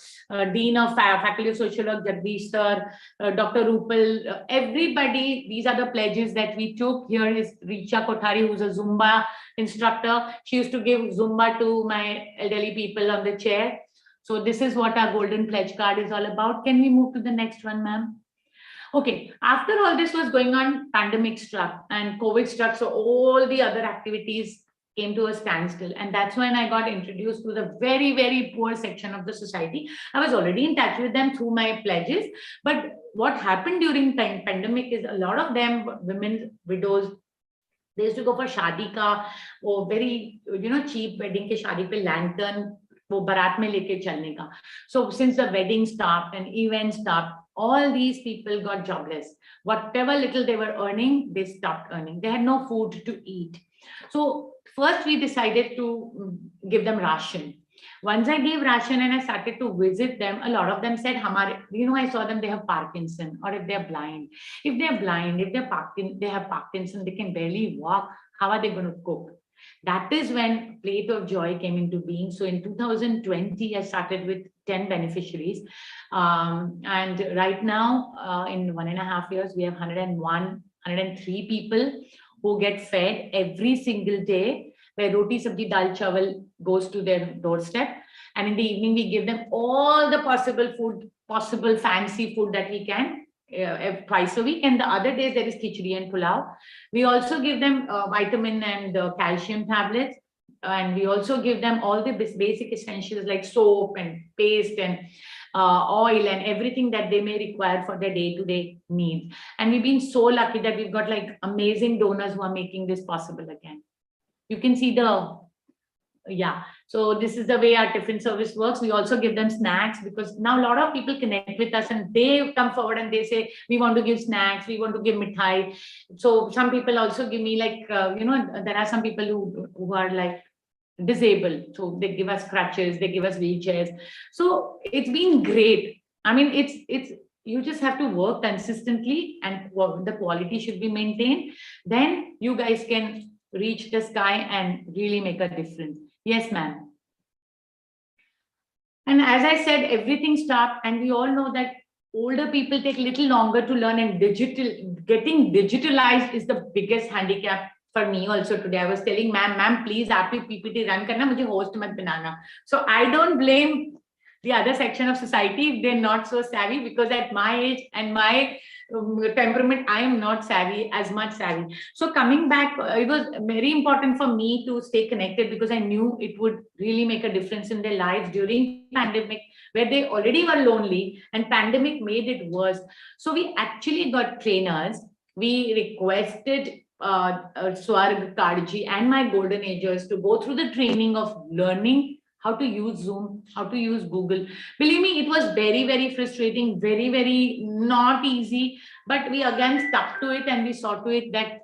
Dean of Faculty of Sociology, Jagdish sir, Dr. Rupal, everybody, these are the pledges that we took. Here is Richa Kothari, who's a Zumba instructor. She used to give Zumba to my elderly people on the chair. So this is what our Golden Pledge card is all about. Can we move to the next one, ma'am? Okay, after all this was going on, pandemic struck and COVID struck. So all the other activities came to a standstill. And that's when I got introduced to the very, very poor section of the society. I was already in touch with them through my pledges. But what happened during pandemic is a lot of them, women, widows, they used to go for shadi ka, or very, cheap wedding ke shadi pe lantern, wo barat mein leke chalne ka. So since the wedding stopped and events stopped, all these people got jobless. Whatever little they were earning, they stopped earning. They had no food to eat. So first we decided to give them ration. Once I gave ration and I started to visit them, a lot of them said, I saw them, they have Parkinson, or if they're blind. If they're blind, if they have Parkinson, they can barely walk. How are they going to cook? That is when Plate of Joy came into being. So in 2020, I started with 10 beneficiaries. And right now, in 1.5 years, we have 103 people who get fed every single day. where roti, sabji, dal, chawal goes to their doorstep. And in the evening, we give them all the possible fancy food that we can twice a week. And the other days, there is khichdi and pulao. We also give them vitamin and calcium tablets. And we also give them all the basic essentials like soap and paste and oil and everything that they may require for their day-to-day needs. And we've been so lucky that we've got like amazing donors who are making this possible again. You can see so this is the way our tiffin service works. We also give them snacks, because now a lot of people connect with us and they come forward and they say, we want to give snacks, we want to give mithai. So some people also give me like, there are some people who are like disabled. So they give us crutches, they give us wheelchairs. So it's been great. I mean, it's you just have to work consistently and the quality should be maintained. Then you guys can reach the sky and really make a difference. Yes, ma'am. And as I said, everything stopped, and we all know that older people take a little longer to learn, and getting digitalized is the biggest handicap for me also today. I was telling ma'am, please, aapki PPT run karna, mujhe host mat banana. So I don't blame the other section of society if they're not so savvy, because at my age and my temperament, I am not as much savvy. So coming back, it was very important for me to stay connected, because I knew it would really make a difference in their lives during pandemic, where they already were lonely and pandemic made it worse. So we actually got trainers. We requested Swarg, Karji and my golden agers to go through the training of learning how to use Zoom, how to use Google. Believe me, it was very, very frustrating, very, very not easy, but we again stuck to it and we saw to it that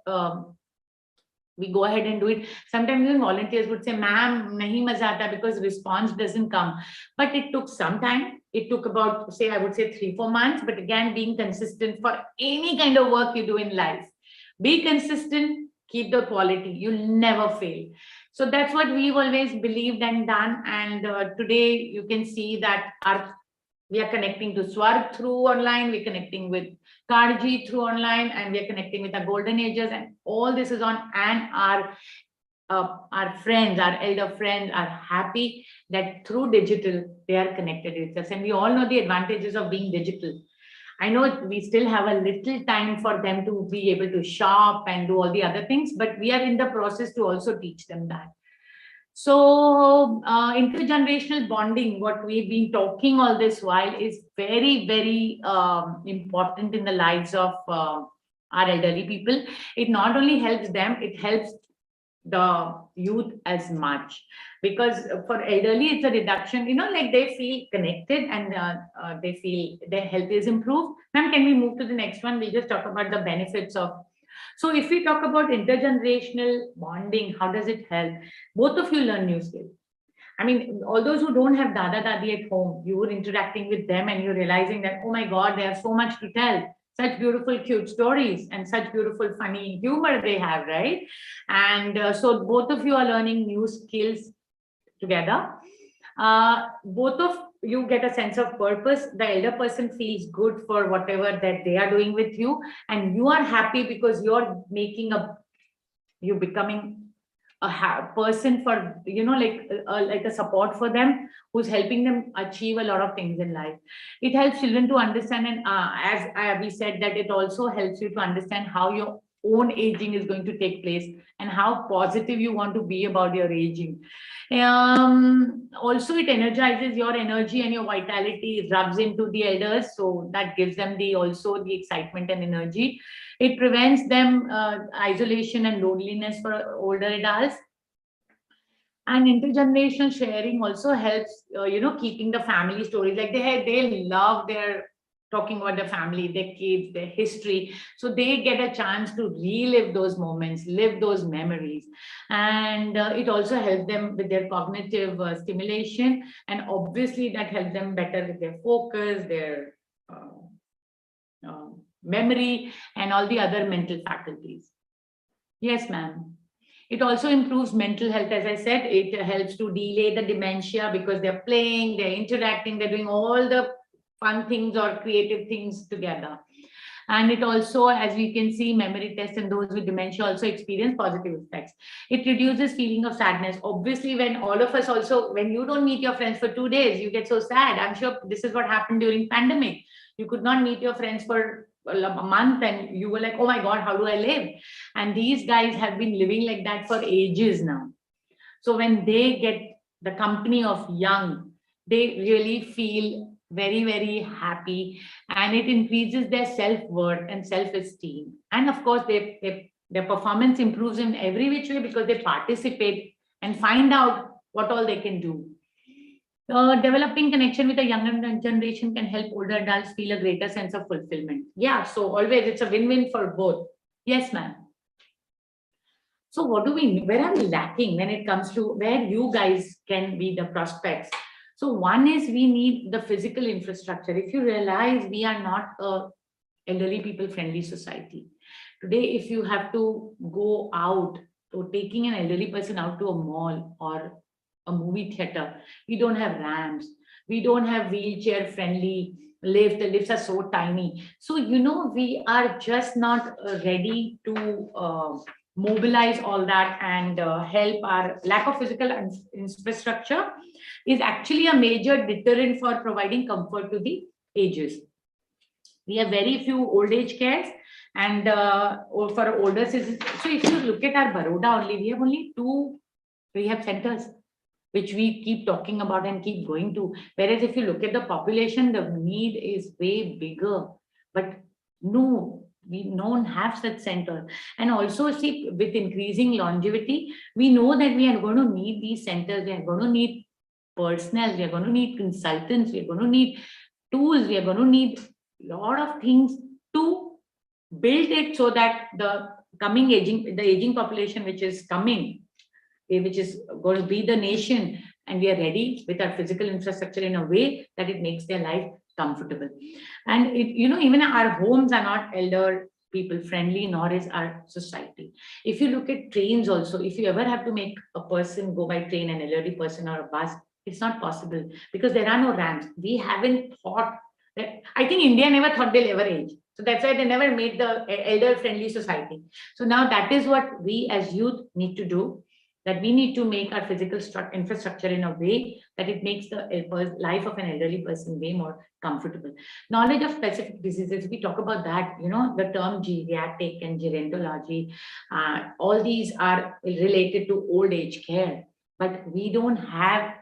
we go ahead and do it. Sometimes even volunteers would say, ma'am, nahi maza aata, because response doesn't come. But it took some time. It took about, I would say 3-4 months, but again, being consistent for any kind of work you do in life. Be consistent, keep the quality, you'll never fail. So that's what we've always believed and done. And today you can see that we are connecting to Swarg through online, we're connecting with Karji through online, and we're connecting with our golden ages, and all this is on. And our friends, our elder friends are happy that through digital, they are connected with us. And we all know the advantages of being digital. I know we still have a little time for them to be able to shop and do all the other things, but we are in the process to also teach them that. So intergenerational bonding, what we've been talking all this while, is very, very important in the lives of our elderly people. It not only helps them, it helps the youth as much, because for elderly it's a reduction, like they feel connected and they feel their health is improved. Ma'am, can we move to the next one? We'll just talk about the benefits of. So if we talk about intergenerational bonding, how does it help? Both of you learn new skills. I mean, all those who don't have dada dadi at home, you were interacting with them and you're realizing that, oh my God, they have so much to tell. Such beautiful, cute stories and such beautiful, funny humor they have, right? And so both of you are learning new skills together. Both of you get a sense of purpose. The elder person feels good for whatever that they are doing with you, and you are happy because you're becoming a person for, like a support for them, who's helping them achieve a lot of things in life. It helps children to understand, and as we said, that it also helps you to understand how your own aging is going to take place and how positive you want to be about your aging. Also, it energizes your energy and your vitality, rubs into the elders, so that gives them also the excitement and energy. It prevents them isolation and loneliness for older adults. And intergenerational sharing also helps, keeping the family stories. Like they love their talking about their family, their kids, their history. So they get a chance to relive those moments, live those memories. And it also helps them with their cognitive stimulation. And obviously that helps them better with their focus, their memory, and all the other mental faculties. Yes, ma'am. It also improves mental health. As I said, it helps to delay the dementia because they're playing, they're interacting, they're doing all the fun things or creative things together. And it also, as we can see, memory tests and those with dementia also experience positive effects. It reduces feeling of sadness. Obviously, when all of us also, when you don't meet your friends for 2 days, you get so sad. I'm sure this is what happened during pandemic. You could not meet your friends for a month and you were like, oh my God, how do I live? And these guys have been living like that for ages now. So when they get the company of young, they really feel very, very happy, and it increases their self-worth and self-esteem. And of course, their performance improves in every which way because they participate and find out what all they can do. Developing connection with a younger generation can help older adults feel a greater sense of fulfillment. Yeah, so always it's a win-win for both. Yes, ma'am. So where are we lacking when it comes to where you guys can be the prospects? So one is we need the physical infrastructure. If you realize we are not a elderly people friendly society. Today, if you have to go out, or taking an elderly person out to a mall or a movie theater, we don't have ramps, we don't have wheelchair friendly lifts. The lifts are so tiny. So, we are just not ready to mobilize all that and help. Our lack of physical infrastructure is actually a major deterrent for providing comfort to the ages. We have very few old age cares, and for older citizens. So if you look at our Baroda only, we have only 2 rehab centers, which we keep talking about and keep going to. Whereas if you look at the population, the need is way bigger. But no, we don't have such centers. And also, see, with increasing longevity, we know that we are going to need these centers. We are going to need personnel. We are going to need consultants. We are going to need tools. We are going to need a lot of things to build it so that the aging population which is coming, which is going to be the nation, and we are ready with our physical infrastructure in a way that it makes their life comfortable. And even our homes are not elder people friendly, nor is our society. If you look at trains also, if you ever have to make a person go by train, an elderly person or a bus, it's not possible because there are no ramps. We haven't thought that. I think India never thought they'll ever age. So that's why they never made the elder friendly society. So now that is what we as youth need to do, that we need to make our physical infrastructure in a way that it makes the life of an elderly person way more comfortable. Knowledge of specific diseases, we talk about that, the term geriatric and gerontology, all these are related to old age care, but we don't have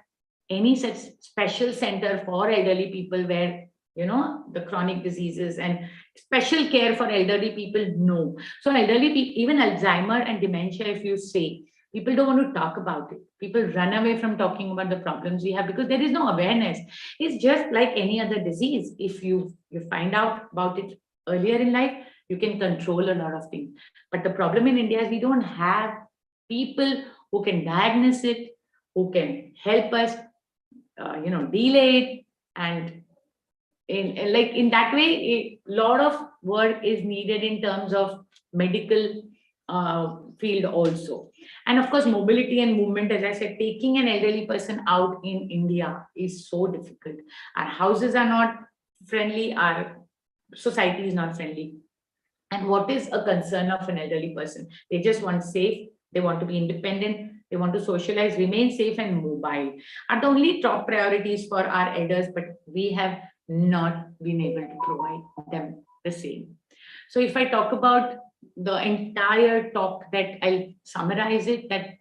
any such special center for elderly people where, the chronic diseases and special care for elderly people, no. So elderly people, even Alzheimer and dementia, if you say, people don't want to talk about it. People run away from talking about the problems we have because there is no awareness. It's just like any other disease. If you find out about it earlier in life, you can control a lot of things. But the problem in India is we don't have people who can diagnose it, who can help us, delay it. And in that way, a lot of work is needed in terms of medical field also. And of course, mobility and movement, as I said, taking an elderly person out in India is so difficult. Our houses are not friendly, our society is not friendly. And what is a concern of an elderly person? They just want safe, they want to be independent, they want to socialize, remain safe and mobile are the only top priorities for our elders, but we have not been able to provide them the same. So if I talk about the entire talk, that I'll summarize it, that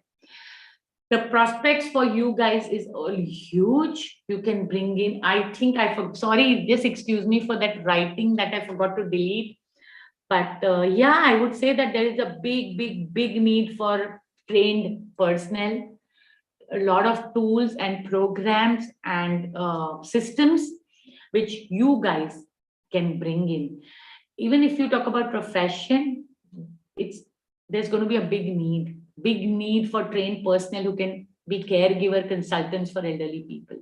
the prospects for you guys is all huge. You can bring in, I think sorry, just excuse me for that writing that I forgot to delete. But yeah, I would say that there is a big need for trained personnel, a lot of tools and programs and systems which you guys can bring in. Even if you talk about profession, there's going to be a big need for trained personnel who can be caregiver consultants for elderly people.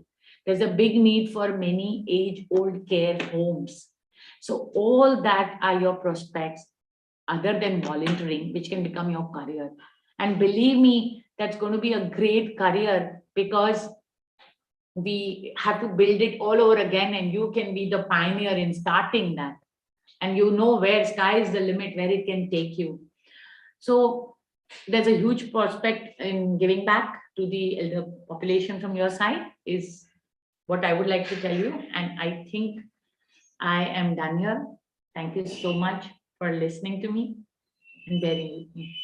There's a big need for many age-old care homes. So all that are your prospects other than volunteering, which can become your career. And believe me, that's going to be a great career because we have to build it all over again, and you can be the pioneer in starting that. and you know where sky is the limit, where it can take you. So there's a huge prospect in giving back to the elder population from your side is what I would like to tell you. And I think I am done here. Thank you so much for listening to me and bearing with me.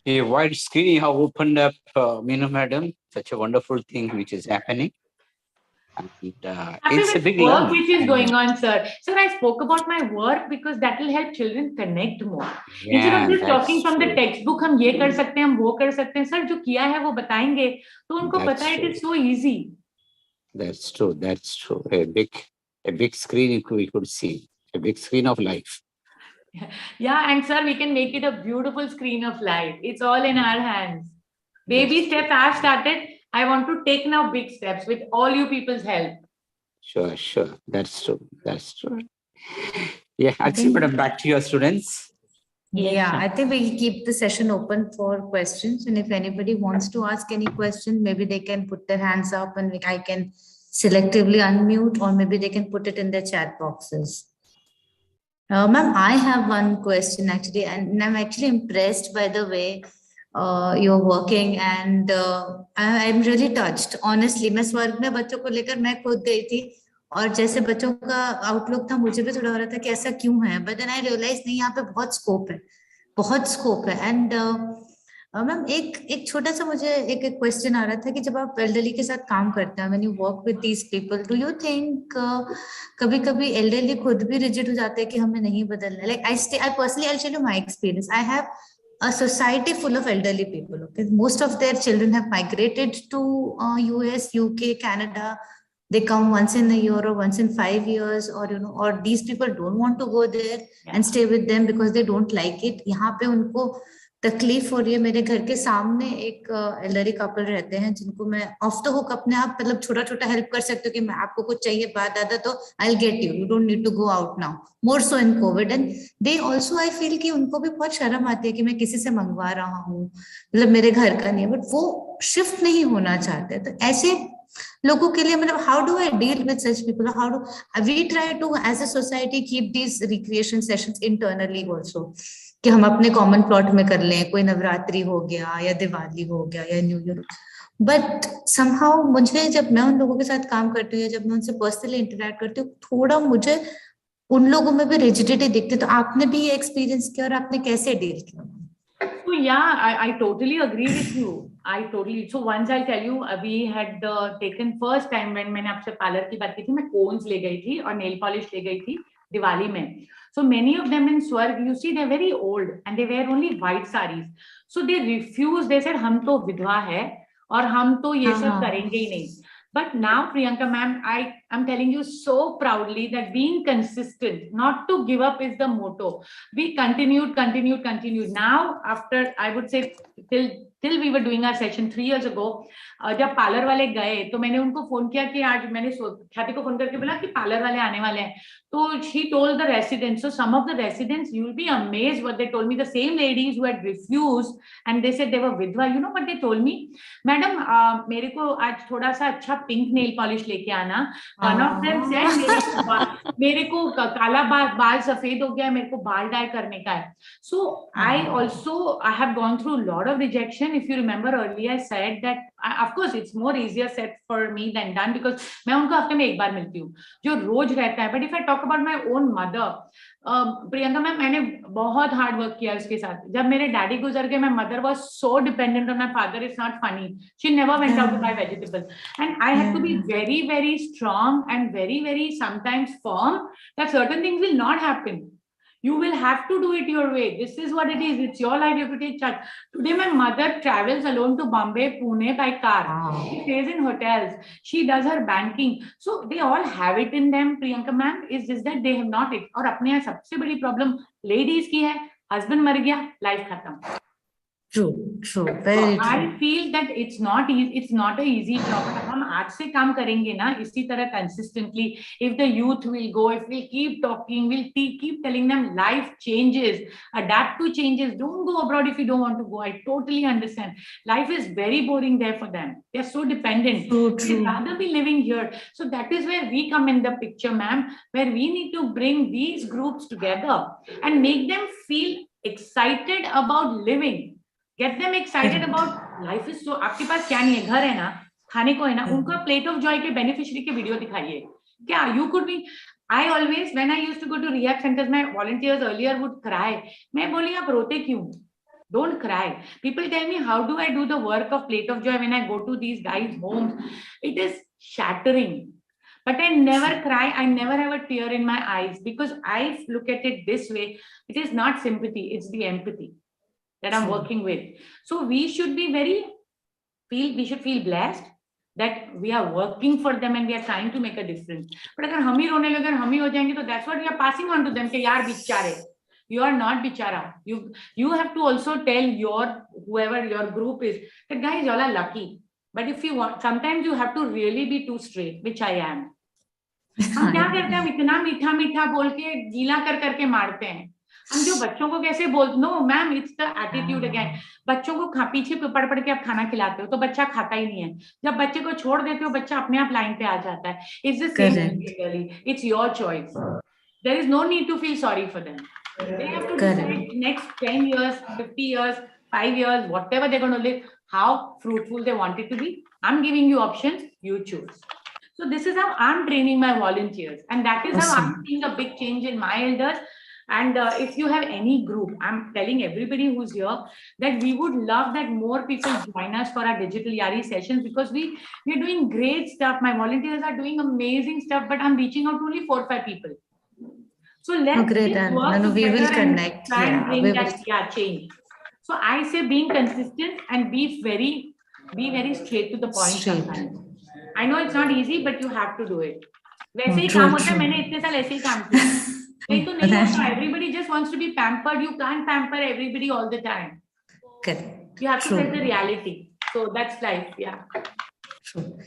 A wide screen you have opened up, Minu madam, such a wonderful thing which is happening. And it's a big work learning. which is going on, sir. Sir, I spoke about my work because that will help children connect more. Instead of just talking from the textbook, हम ये कर सकते हैं, हम वो कर सकते हैं, सर जो किया है वो बताएंगे, तो उनको पता है it is so easy. That's true. That's true. A big screen we could see, a big screen of life. Yeah, and sir, we can make it a beautiful screen of life. It's all in our hands. Baby steps I've started. I want to take now big steps with all you people's help. Sure. That's true. Yeah, actually, madam, back to your students. Yeah, I think we keep the session open for questions. And if anybody wants to ask any question, maybe they can put their hands up and I can selectively unmute, or maybe they can put it in their chat boxes. Ma'am, I have one question actually, and I'm actually impressed by the way you're working, and I'm really touched. Honestly, मैं स्वर्ग में बच्चों को लेकर मैं खुद गई थी, और जैसे बच्चों का आउटलुक था मुझे भी थोड़ा हो रहा था कि ऐसा क्यों है, बट देन आई रियलाइज नहीं, यहाँ पे बहुत स्कोप है. एंड मैम एक छोटा सा मुझे एक क्वेश्चन आ रहा था कि जब आप एल्डरली के साथ काम करते हैं, when you work with these people, do you think कभी एल्डरली खुद भी रिजिड हो जाते हैं कि हमें नहीं बदलना? Like I personally I tell you my experience. I have a society full of elderly people. Okay, most of their children have migrated to US, UK, Canada. They come once in a year or once in 5 years, or or these people don't want to go there and stay with them because they don't like it. यहाँ पे उनको तकलीफ हो रही है. मेरे घर के सामने एक एल्डरली कपल रहते हैं जिनको मैं ऑफ द हुक अपने आप मतलब छोटा हेल्प कर सकती हूँ कि मैं आपको कुछ चाहिए बात दादा तो I will get you don't need to go out now, more so in COVID. And they also I feel कि उनको भी बहुत शर्म आती है कि मैं किसी से मंगवा रहा हूँ, मतलब मेरे घर का नहीं है, बट वो शिफ्ट नहीं होना चाहते. तो ऐसे लोगों के लिए मतलब how do I deal with such people? How do we try to as a society keep these recreation sessions internally also, कि हम अपने कॉमन प्लॉट में कर लें, कोई नवरात्रि हो गया या दिवाली हो गया या न्यू ईयर, बट समहाउ मुझे जब मैं उन लोगों के साथ काम करती हूँ या जब मैं उनसे पर्सनली इंटरेक्ट करती हूँ, थोड़ा मुझे उन लोगों में भी रिजिडिटी दिखती. तो आपने भी ये एक्सपीरियंस किया और आपने कैसे डील किया? So yeah, I totally agree with you. So once I'll tell you, we had taken first time when मैंने आपसे पार्लर की बात की थी, मैं कोन्स ले गई थी और नेल पॉलिश ले गई थी दिवाली में. So many of them in Swarg, you see, they're very old and they wear only white sarees. So they refused. They said, हम तो विधवा है और हम तो ये सब करेंगे ही नहीं. But now, Priyanka ma'am, I'm telling you so proudly that being consistent, not to give up is the motto. We continued. Now, after, I would say, till we were doing our session 3 years ago, जब parlour वाले गए तो मैंने उनको phone किया कि आज मैंने ख्याति को फोन करके बोला कि पार्लर वाले आने वाले हैं. तो she told the residents, so some of the residents, you will be amazed what they told me. The same ladies who had refused and they said they were vidwa, you know what they told me? Madam, मेरे को आज थोड़ा सा अच्छा pink nail polish लेके आना. One of them said मेरे को काला बाल सफेद हो गया, मेरे को बाल डाई करने का है. So I have gone through a lot of rejection. If you remember earlier, I said that of course it's more easier said for me than done because मैं उनको हफ्ते में एक बार मिलती हूँ जो रोज रहता है. But if I talk about my own mother, Priyanka ma'am, मैंने बहुत हार्ड वर्क किया उसके साथ. जब मेरे डैडी गुजर गए, my mother was so dependent on my father. It's not funny. She never went out to buy vegetables, and I had to be very, very strong and very, very sometimes firm that certain things will not happen. You will have to do it your way. This is what it is. It's your life. You have to take charge. Today, my mother travels alone to Bombay, Pune by car. She stays in hotels. She does her banking. So they all have it in them. Priyanka ma'am, is just that they have not it. और अपने यहाँ सबसे बड़ी problem ladies की है. Husband मर गया, life खत्म. True, So very I true. feel that it's not easy. It's not a easy job. But हम आज से काम करेंगे ना इसी तरह consistently. If the youth will go, if we keep talking, we'll keep telling them life changes, adapt to changes. Don't go abroad if you don't want to go. I totally understand. Life is very boring there for them. They're so dependent. True, They'd true. rather be living here. So that is where we come in the picture, ma'am, where we need to bring these groups together and make them feel excited about living. Get them excited about life is so. आपके पास क्या नहीं है, घर है ना, खाने को है ना, उनको प्लेट ऑफ जॉय के बेनिफिशियरी के वीडियो दिखाइए. क्या you could be. I always, when I used to go to rehab centers, my volunteers earlier would cry. मैं बोली आप रोते क्यों? Don't cry. People tell me, how do I do the work of plate of joy when I go to these guys' homes? It is shattering. But I never cry. I never have a tear in my eyes because I look at it this way. It is not sympathy. It's the empathy that I'm working with. So we should be we should feel blessed that we are working for them and we are trying to make a difference. But अगर हम ही रोने लगे, हम ही हो जाएंगे, तो that's what we are passing on to them कि यार बिचारे. You are not bichara. You have to also tell whoever your group is that guys, y'all are lucky. But if you want, sometimes you have to really be too straight, which I am. हम क्या करते हैं, हम इतना मीठा मीठा बोल के गीला कर करके मारते हैं. हम जो बच्चों को कैसे no ma'am, it's the attitude again. बच्चों को पीछे पढ़ पढ़ के आप खाना खिलाते हो तो बच्चा खाता ही नहीं है. जब बच्चे को छोड़ देते हो बच्चा अपने आप लाइन पे आ जाता है. It's the same. It's your choice. There is no need to feel sorry for them. They have to decide next 10 years, 50 years, 5 years, whatever they're going to live, how fruitful they want it to be. I'm giving you options, you choose. So this is how I'm training my volunteers. And that is how I'm seeing a big change in my elders. And if you have any group, I'm telling everybody who's here that we would love that more people join us for our digital Yari sessions because we're doing great stuff. My volunteers are doing amazing stuff, but I'm reaching out to only 4 or 5 people. So let's work we will together connect. And try and bring that change. So I say being consistent and be very straight to the point sometimes. I know it's not easy, but you have to do it. वैसे ही काम होता है, मैंने इतने साल ऐसे ही काम किया. नहीं तो नहीं होता. Everybody just wants to be pampered. You can't pamper everybody all the time. Correct. You have to face the reality. So that's life. Yeah. True.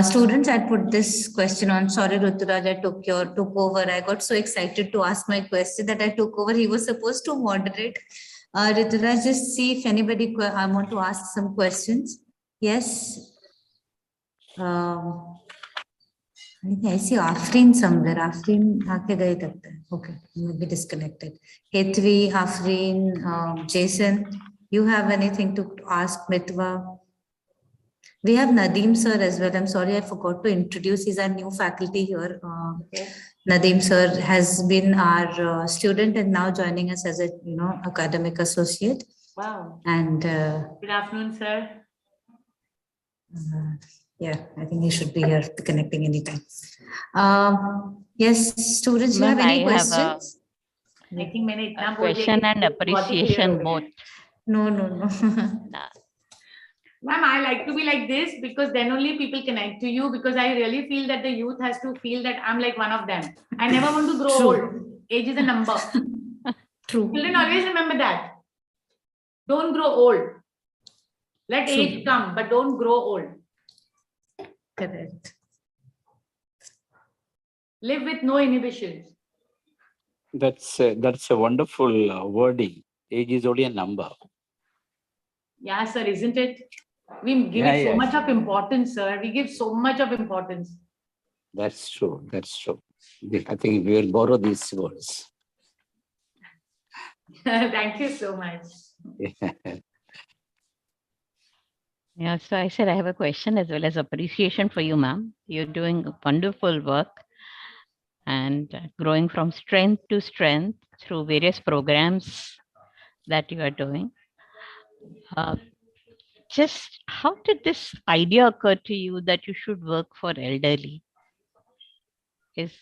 Students, I put this question on. Sorry, Ruturaj, I took over. I got so excited to ask my question that I took over. He was supposed to moderate. Ruturaj, just see if anybody I want to ask some questions. Yes. I see Afreen somewhere. Afreen aake gaye tagta hai. Okay, maybe disconnected. Hetvi, Afreen, Jason, you have anything to ask Mitwa? We have Nadeem sir as well. I'm sorry, I forgot to introduce. He's our new faculty here. Nadeem sir has been our student and now joining us as a academic associate. Wow. And good afternoon, sir. Yeah, I think he should be here connecting anytime. Yes, students, you have any questions? I think मैंने इतना question and appreciation both. No. Ma'am, I like to be like this because then only people connect to you, because I really feel that the youth has to feel that I'm like one of them. I never want to grow old. Age is a number. True. Children always remember that. Don't grow old. Let age come, but don't grow old. Correct. Live with no inhibitions. That's a wonderful wording. Age is only a number. Yeah, sir, isn't it? We give it so much of importance, sir. We give so much of importance. That's true. That's true. I think we will borrow these words. Thank you so much. Yeah, so I said I have a question as well as appreciation for you, ma'am. You're doing wonderful work and growing from strength to strength through various programs that you are doing. Just how did this idea occur to you that you should work for elderly? Is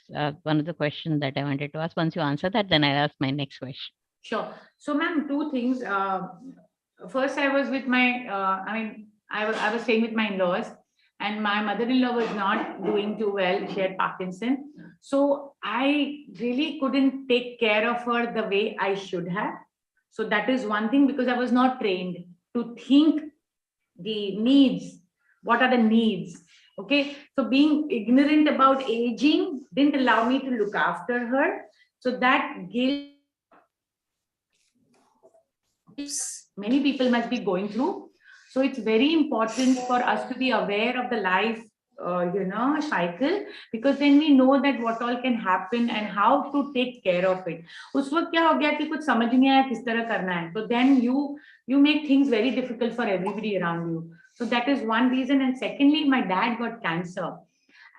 one of the questions that I wanted to ask. Once you answer that, then I'll ask my next question. Sure. So, ma'am, 2 things. First, I was with my, I was staying with my in-laws, and my mother-in-law was not doing too well. She had Parkinson. So I really couldn't take care of her the way I should have. So that is one thing, because I was not trained. to think the needs. What are the needs? Okay, so being ignorant about aging didn't allow me to look after her. So that guilt many people must be going through. So it's very important for us to be aware of the life cycle, because then we know that what all can happen and how to take care of it. उस वक्त क्या हो गया कि कुछ समझ नहीं आया किस तरह करना है, so then you make things very difficult for everybody around you. So that is one reason. And secondly, my dad got cancer,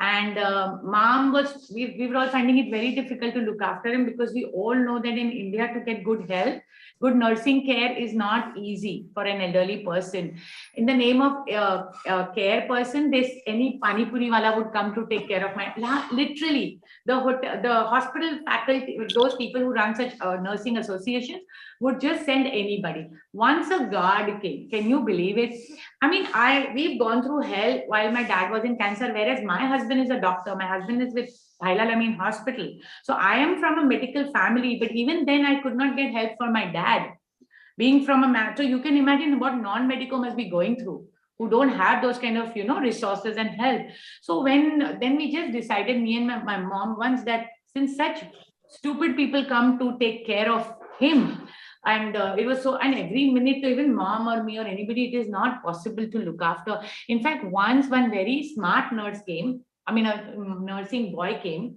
and mom was, we were all finding it very difficult to look after him, because we all know that in India, to get good health, good nursing care is not easy for an elderly person. In the name of care person, this any pani puri wala would come to take care of my, literally the hospital faculty, those people who run such nursing associations would just send anybody. Once a guard came, can you believe it? I mean, we've gone through hell while my dad was in cancer, whereas my husband is a doctor. My husband is with Hilal Amin Hospital. So I am from a medical family, but even then I could not get help for my dad. Being from a man, so you can imagine what non-medico must be going through, who don't have those kind of resources and help. So then we just decided, me and my mom, once, that since such stupid people come to take care of him, and it was so, and every minute, even mom or me or anybody, it is not possible to look after. In fact, once one very smart nurse came, I mean a nursing boy came,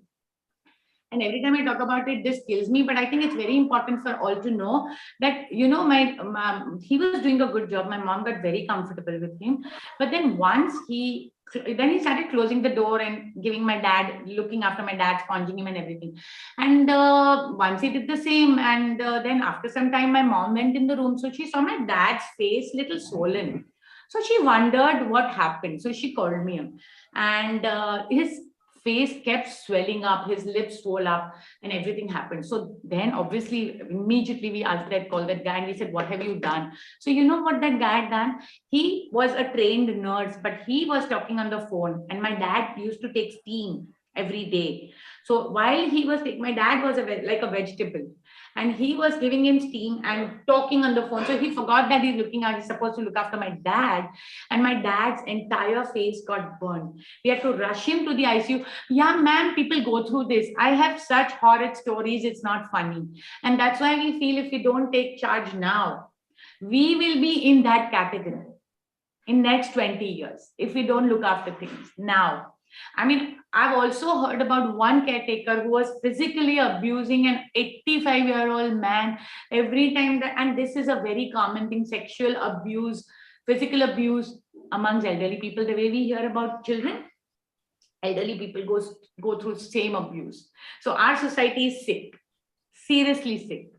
and every time I talk about it, this kills me, but I think it's very important for all to know that, my mom, he was doing a good job. My mom got very comfortable with him. But then once he started closing the door and giving my dad, looking after my dad, sponging him and everything. And once he did the same, and then after some time, my mom went in the room. So she saw my dad's face little swollen. So she wondered what happened. So she called me up, and his face kept swelling up, his lips swole up, and everything happened. So then obviously immediately we asked that, call that guy, and we said, what have you done? So you know what that guy had done? He was a trained nurse, but he was talking on the phone, and my dad used to take steam every day. So while he was my dad was like a vegetable, and he was giving him steam and talking on the phone. So he forgot that he's supposed to look after my dad, and my dad's entire face got burned. We had to rush him to the ICU. Yeah, ma'am, people go through this. I have such horrid stories, it's not funny. And that's why we feel if we don't take charge now, we will be in that category in next 20 years if we don't look after things now. I mean, I've also heard about one caretaker who was physically abusing an 85-year-old man every time and this is a very common thing, sexual abuse, physical abuse amongst elderly people. The way we hear about children, elderly people go through same abuse. So our society is sick, seriously sick.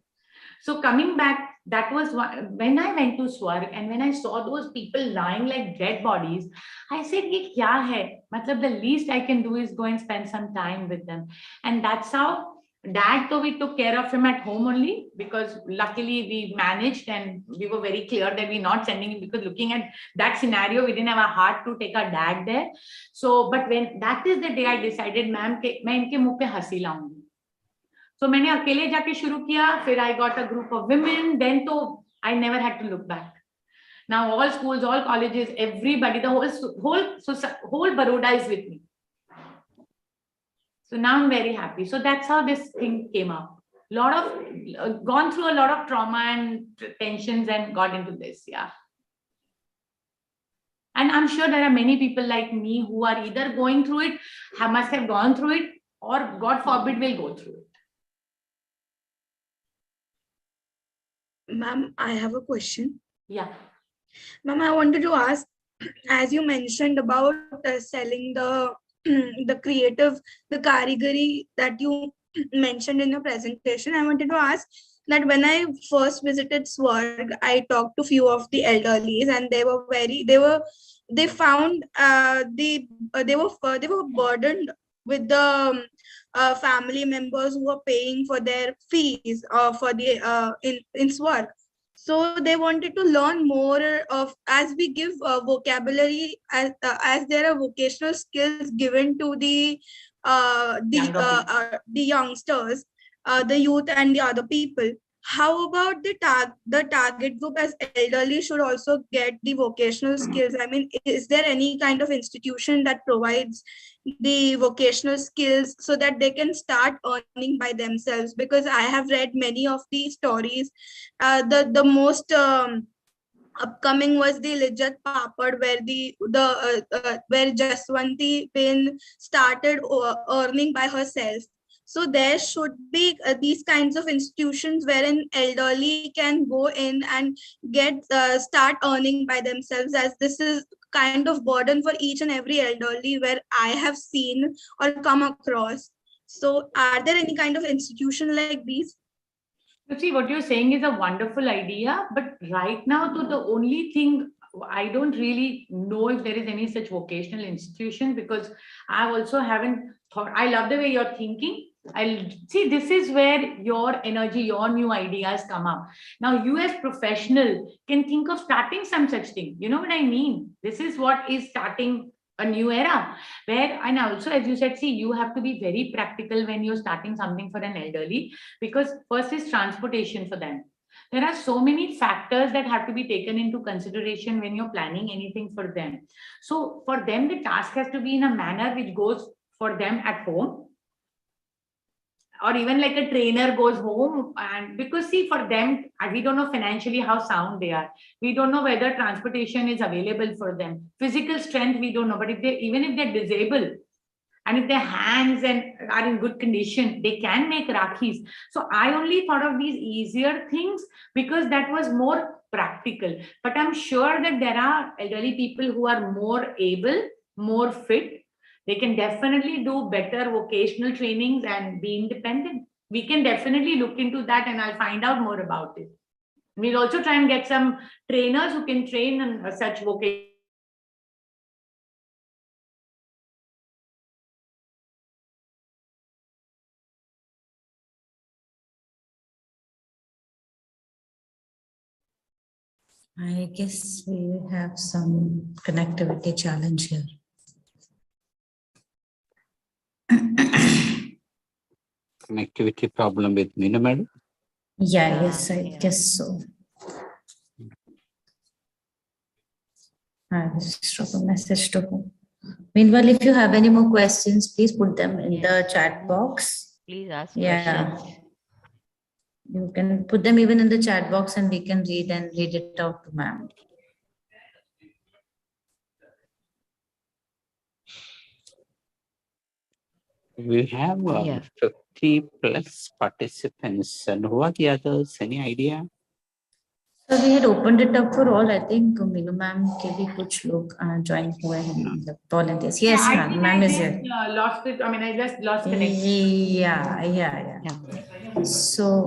So coming back, that was when I went to Swarg, and when I saw those people lying like dead bodies, I said, "Ye kya hai?" Matlab, the least I can do is go and spend some time with them. And that's how Dad, though we took care of him at home only, because luckily we managed and we were very clear that we're not sending him, because looking at that scenario, we didn't have a heart to take our dad there. So, but when that is the day I decided, ma'am, main inke muh pe hansi laungi. So मैंने अकेले जाके शुरू किया, फिर I got a group of women, then तो I never had to look back. Now all schools, all colleges, everybody, the whole Baroda is with me. So now I'm very happy. So that's how this thing came up. Gone through a lot of trauma and tensions and got into this, yeah. And I'm sure there are many people like me who are either going through it, must have gone through it, or God forbid will go through it. Ma'am, I have a question. Yeah. Ma'am, I wanted to ask, as you mentioned about selling the karigari that you mentioned in your presentation, I wanted to ask that when I first visited Swarg, I talked to few of the elderlies, and they were burdened with the family members who are paying for their fees for the in Swarg. So they wanted to learn more of, as we give vocabulary, as there are vocational skills given to the youngsters, the youth and the other people. How about the target group as elderly should also get the vocational skills? I mean, is there any kind of institution that provides the vocational skills so that they can start earning by themselves? Because I have read many of these stories. The most upcoming was the Lijjat Papad, where where Jaswanti Bin started earning by herself. So there should be these kinds of institutions wherein elderly can go in and get start earning by themselves, as this is kind of burden for each and every elderly where I have seen or come across. So are there any kind of institution like these? You see, what you're saying is a wonderful idea, but right now, the only thing I don't really know if there is any such vocational institution, because I also haven't thought. I love the way you're thinking. I'll see, this is where your energy, your new ideas come up. Now, you as professional can think of starting some such thing. You know what I mean? This is what is starting a new era where, and also, as you said, see, you have to be very practical when you're starting something for an elderly, because first is transportation for them. There are so many factors that have to be taken into consideration when you're planning anything for them. So for them, the task has to be in a manner which goes for them at home, or even like a trainer goes home. And because see, for them, we don't know financially how sound they are, we don't know whether transportation is available for them, physical strength we don't know, but if they, even if they're disabled, and if their hands and are in good condition, they can make rakhis. So I only thought of these easier things because that was more practical. But I'm sure that there are elderly people who are more able, more fit. They can definitely do better vocational trainings and be independent. We can definitely look into that, and I'll find out more about it. We'll also try and get some trainers who can train on such vocational. I guess we have some connectivity challenge here. Connectivity problem with Minu madam? Yeah, yes, I guess so. I will just drop a message to him. Meanwhile, if you have any more questions, please put them in the chat box. Please ask Yeah. questions. You can put them even in the chat box and we can read it out to ma'am. We have Yeah. 50 plus participants, and who are the others? Any idea? So we had opened it up for all. I think Minu ma'am के भी कुछ लोग join हुए हैं, the volunteers. Yes, I ma'am. think Ma'am I is just here. lost it. I mean, I just lost connection. Yeah. So.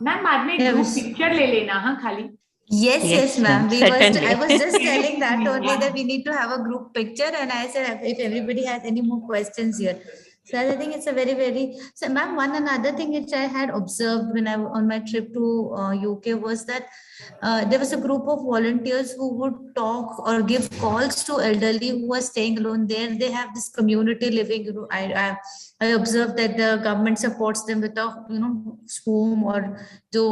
Ma'am, बाद में Yeah, group we- picture ले लेना, हाँ खाली. Yes, ma'am. ma'am, certainly. I was just telling that only that we need to have a group picture, and I said if everybody has any more questions here. So I think it's a very so ma'am, one another thing which I had observed when I on my trip to UK was that there was a group of volunteers who would talk or give calls to elderly who are staying alone there. They have this community living. You know, I observed that the government supports them with a home or जो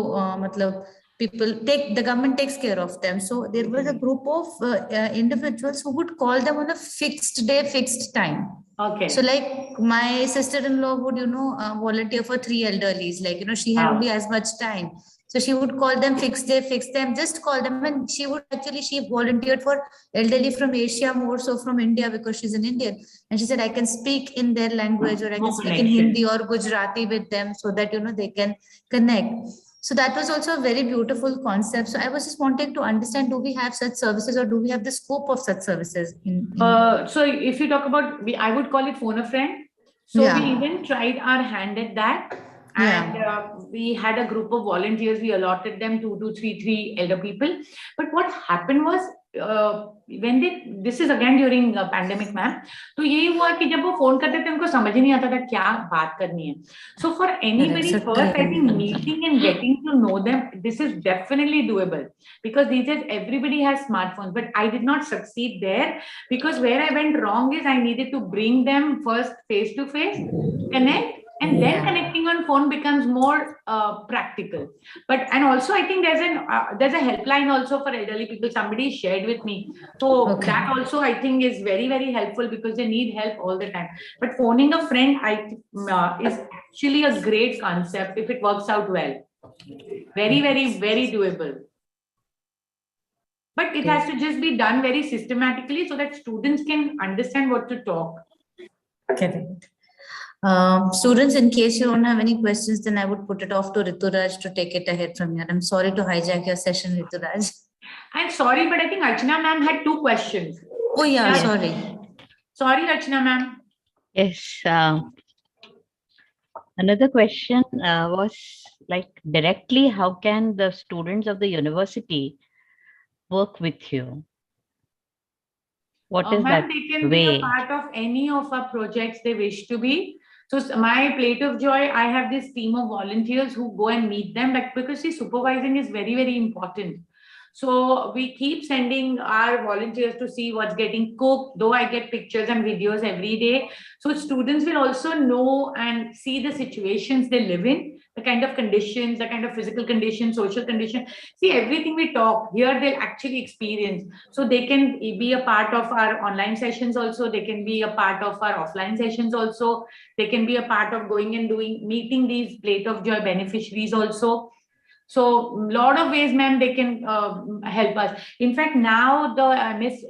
मतलब people the government takes care of them. So there was a group of individuals who would call them on a fixed day, fixed time. Okay. So like my sister-in-law would, volunteer for 3 elderlies. Like, she had only as much time. So she would call them fixed day, fixed time, just call them. And she volunteered for elderly from Asia, more so from India, because she's an Indian. And she said, I can speak in their language, or I can speak in Hindi or Gujarati with them so that, they can connect. So that was also a very beautiful concept. So I was just wanting to understand, do we have such services, or do we have the scope of such services? So if you talk about, I would call it phone a friend. So we even tried our hand at that. And we had a group of volunteers. We allotted them 2 to 3 elder people. But what happened was, this is again during pandemic, ma'am. तो यही हुआ कि जब वो phone करते थे उनको समझ ही नहीं आता था क्या बात करनी है. So for anybody first, I think meeting and getting to know them, this is definitely doable, because these days everybody has smartphones. But I did not succeed there, because where I went wrong is I needed to bring them first face to face, connect, And then Yeah. connecting on phone becomes more practical. And also I think there's a helpline also for elderly people. Somebody shared with me. So Okay. that also I think is very, very helpful because they need help all the time. But phoning a friend is actually a great concept if it works out well. Very, very, very doable. But it has to just be done very systematically so that students can understand what to talk. Correct. Students, in case you don't have any questions, then I would put it off to Rituraj to take it ahead from here. I'm sorry to hijack your session, Rituraj. I'm sorry, but I think Archana ma'am had 2 questions. Oh yeah, Yeah. sorry. Sorry, Archana ma'am. Yes. Another question was like directly, how can the students of the university work with you? What is Ma'am, that they can be a way? part of any of our projects they wish to be. So my plate of joy, I have this team of volunteers who go and meet them, because see, supervising is very, very important. So we keep sending our volunteers to see what's getting cooked, though I get pictures and videos every day. So students will also know and see the situations they live in, the kind of conditions, the kind of physical conditions, social condition. See, everything we talk here, they'll actually experience. So they can be a part of our online sessions also. They can be a part of our offline sessions also. They can be a part of going and meeting these plate of joy beneficiaries also. So a lot of ways, ma'am, they can help us. In fact, now the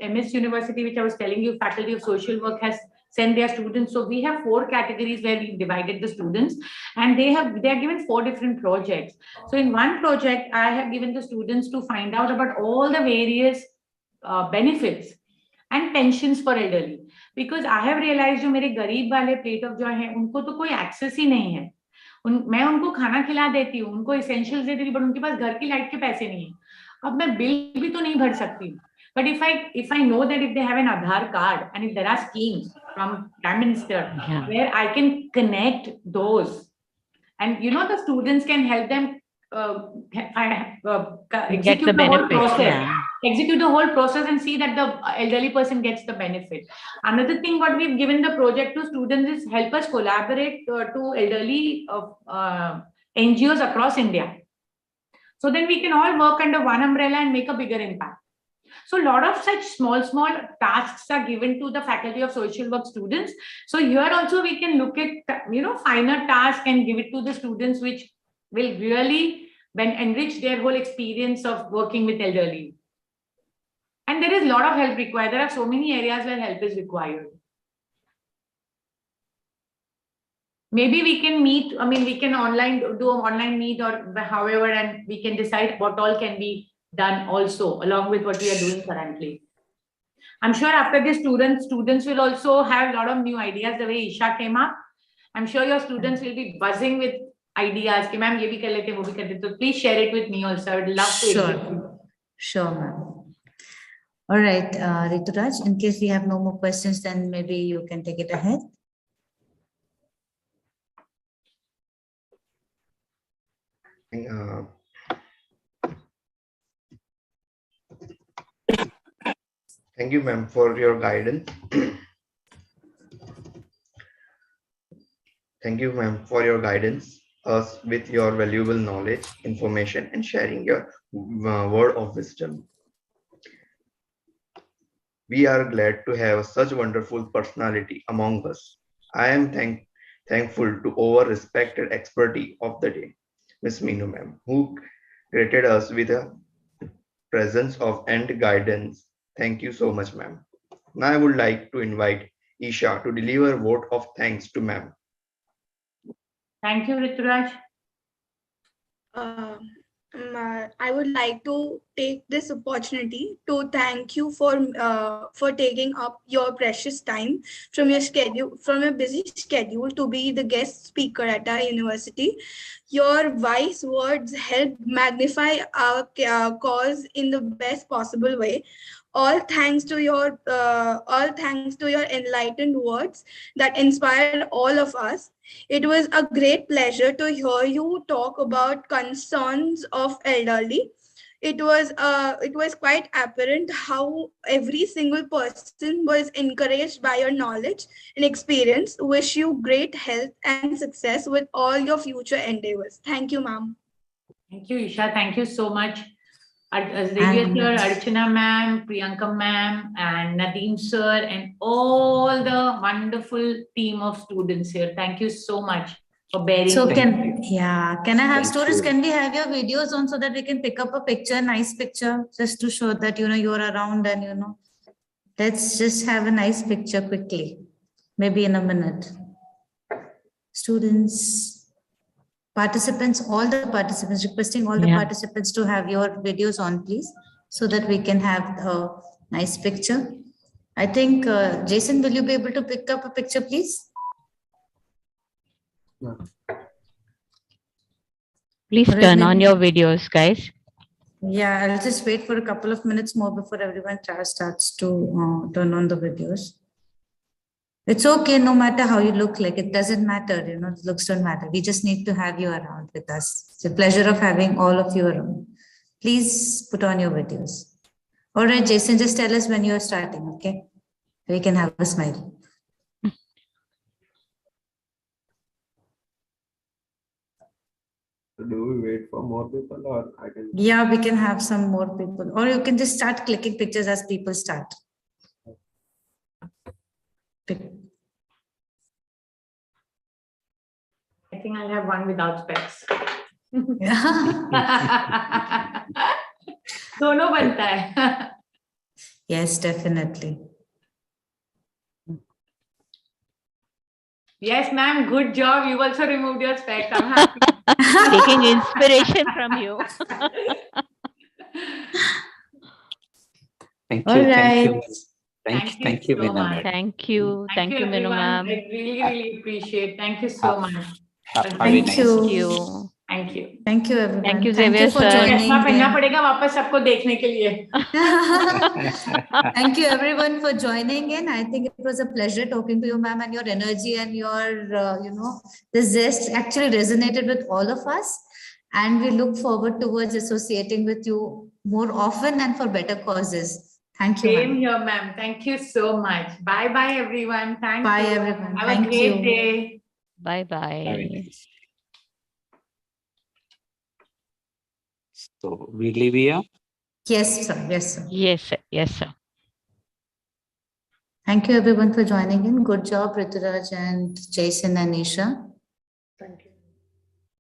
MS University, which I was telling you, Faculty of Social Work has sent their students. So we have 4 categories where we divided the students, and they are given 4 different projects. So in one project, I have given the students to find out about all the various benefits and pensions for elderly. Because I have realized जो मेरे गरीब वाले plate of joy हैं, उनको तो कोई access ही नहीं है. मैं उनको खाना खिला देती हूँ, उनको essentials दे देती हूँ, but उनके पास घर की लाइट के पैसे नहीं है. अब मैं बिल भी तो नहीं भर सकती. But if I know that if they have an Aadhaar card and if there are schemes from Prime Minister where I can connect those, and the students can help them execute the whole process. Execute the whole process and see that the elderly person gets the benefit. Another thing what we've given the project to students is help us collaborate to elderly NGOs across India. So then we can all work under one umbrella and make a bigger impact. So a lot of such small tasks are given to the Faculty of Social Work students. So here also we can look at, finer tasks and give it to the students, which will really enrich their whole experience of working with elderly. And there is a lot of help required. There are so many areas where help is required. Maybe we can meet, we can do an online meet or however, and we can decide what all can be done also along with what we are doing currently. I'm sure after this students will also have a lot of new ideas the way Isha came up. I'm sure your students will be buzzing with ideas. Ki, ma'am, ye bhi kar lete, wo bhi kar lete. So please share it with me also. I would love to execute. Sure, ma'am. All right, Rituraj, in case we have no more questions, then maybe you can take it ahead. Thank you, ma'am, for your guidance. Thank you, ma'am, for your guidance us with your valuable knowledge, information, and sharing your word of wisdom. We are glad to have such wonderful personality among us. I am thankful to our respected expertise of the day, Ms. Minu ma'am, who greeted us with a presence of and guidance. Thank you so much, ma'am. Now I would like to invite Isha to deliver a vote of thanks to ma'am. Thank you, Rituraj. I would like to take this opportunity to thank you for taking up your precious time from your busy schedule to be the guest speaker at our university. Your wise words help magnify our cause in the best possible way. All thanks to your enlightened words that inspired all of us. It was a great pleasure to hear you talk about concerns of elderly. it was quite apparent how every single person was encouraged by your knowledge and experience. Wish you great health and success with all your future endeavors. Thank you, ma'am. Thank you, Isha. Thank you so much. Xavier sir, Archana ma'am, Priyanka ma'am, and Nadeem sir, and all the wonderful team of students here. Thank you so much for bearing. So with me. can I have Thank students, you. can we have your videos on so that we can pick up a picture, nice picture, just to show that, you're around and, let's just have a nice picture quickly, maybe in a minute. Students, participants, all the participants, requesting all the participants to have your videos on, please, so that we can have a nice picture. I think, Jason, will you be able to pick up a picture, please? Yeah. Please Or turn on maybe- your videos, guys. Yeah, I'll just wait for a couple of minutes more before everyone starts to turn on the videos. It's okay, no matter how you look like, it doesn't matter, the looks don't matter. We just need to have you around with us. It's a pleasure of having all of you around. Please put on your videos. All right, Jason, just tell us when you're starting, okay? We can have a smile. So do we wait for more people or I can? Yeah, we can have some more people, or you can just start clicking pictures as people start. I think I'll have one without specs. दोनों बनता है. Yes, definitely. Yes, ma'am. Good job. You also removed your specs. I'm happy. Taking inspiration from you. Thank All you. Thank you. right. Thank you, so Minu much. madam. Thank you. Thank you, Minu everyone. ma'am. I really, really appreciate. Thank you so much. Have a Thank nice you. Thank you. Thank you. Thank you, everyone. Thank you, Thank you Xavier for sir. joining चश्मा पहनना in. पड़ेगा वापस सबको देखने के लिए. Thank you, everyone, for joining in. I think it was a pleasure talking to you, ma'am, and your energy and your, the zest actually resonated with all of us. And we look forward towards associating with you more often and for better causes. Thank you, Same ma'am. here, ma'am. Thank you so much. Bye, bye, everyone. Thank Bye, you. everyone. Have Thank a great you. day. Bye bye. Very nice. So we leave here. Yes, sir. Yes, sir. Yes, sir. Yes, sir. Thank you, everyone, for joining in. Good job, Rituraj and Jason and Nisha. Thank you.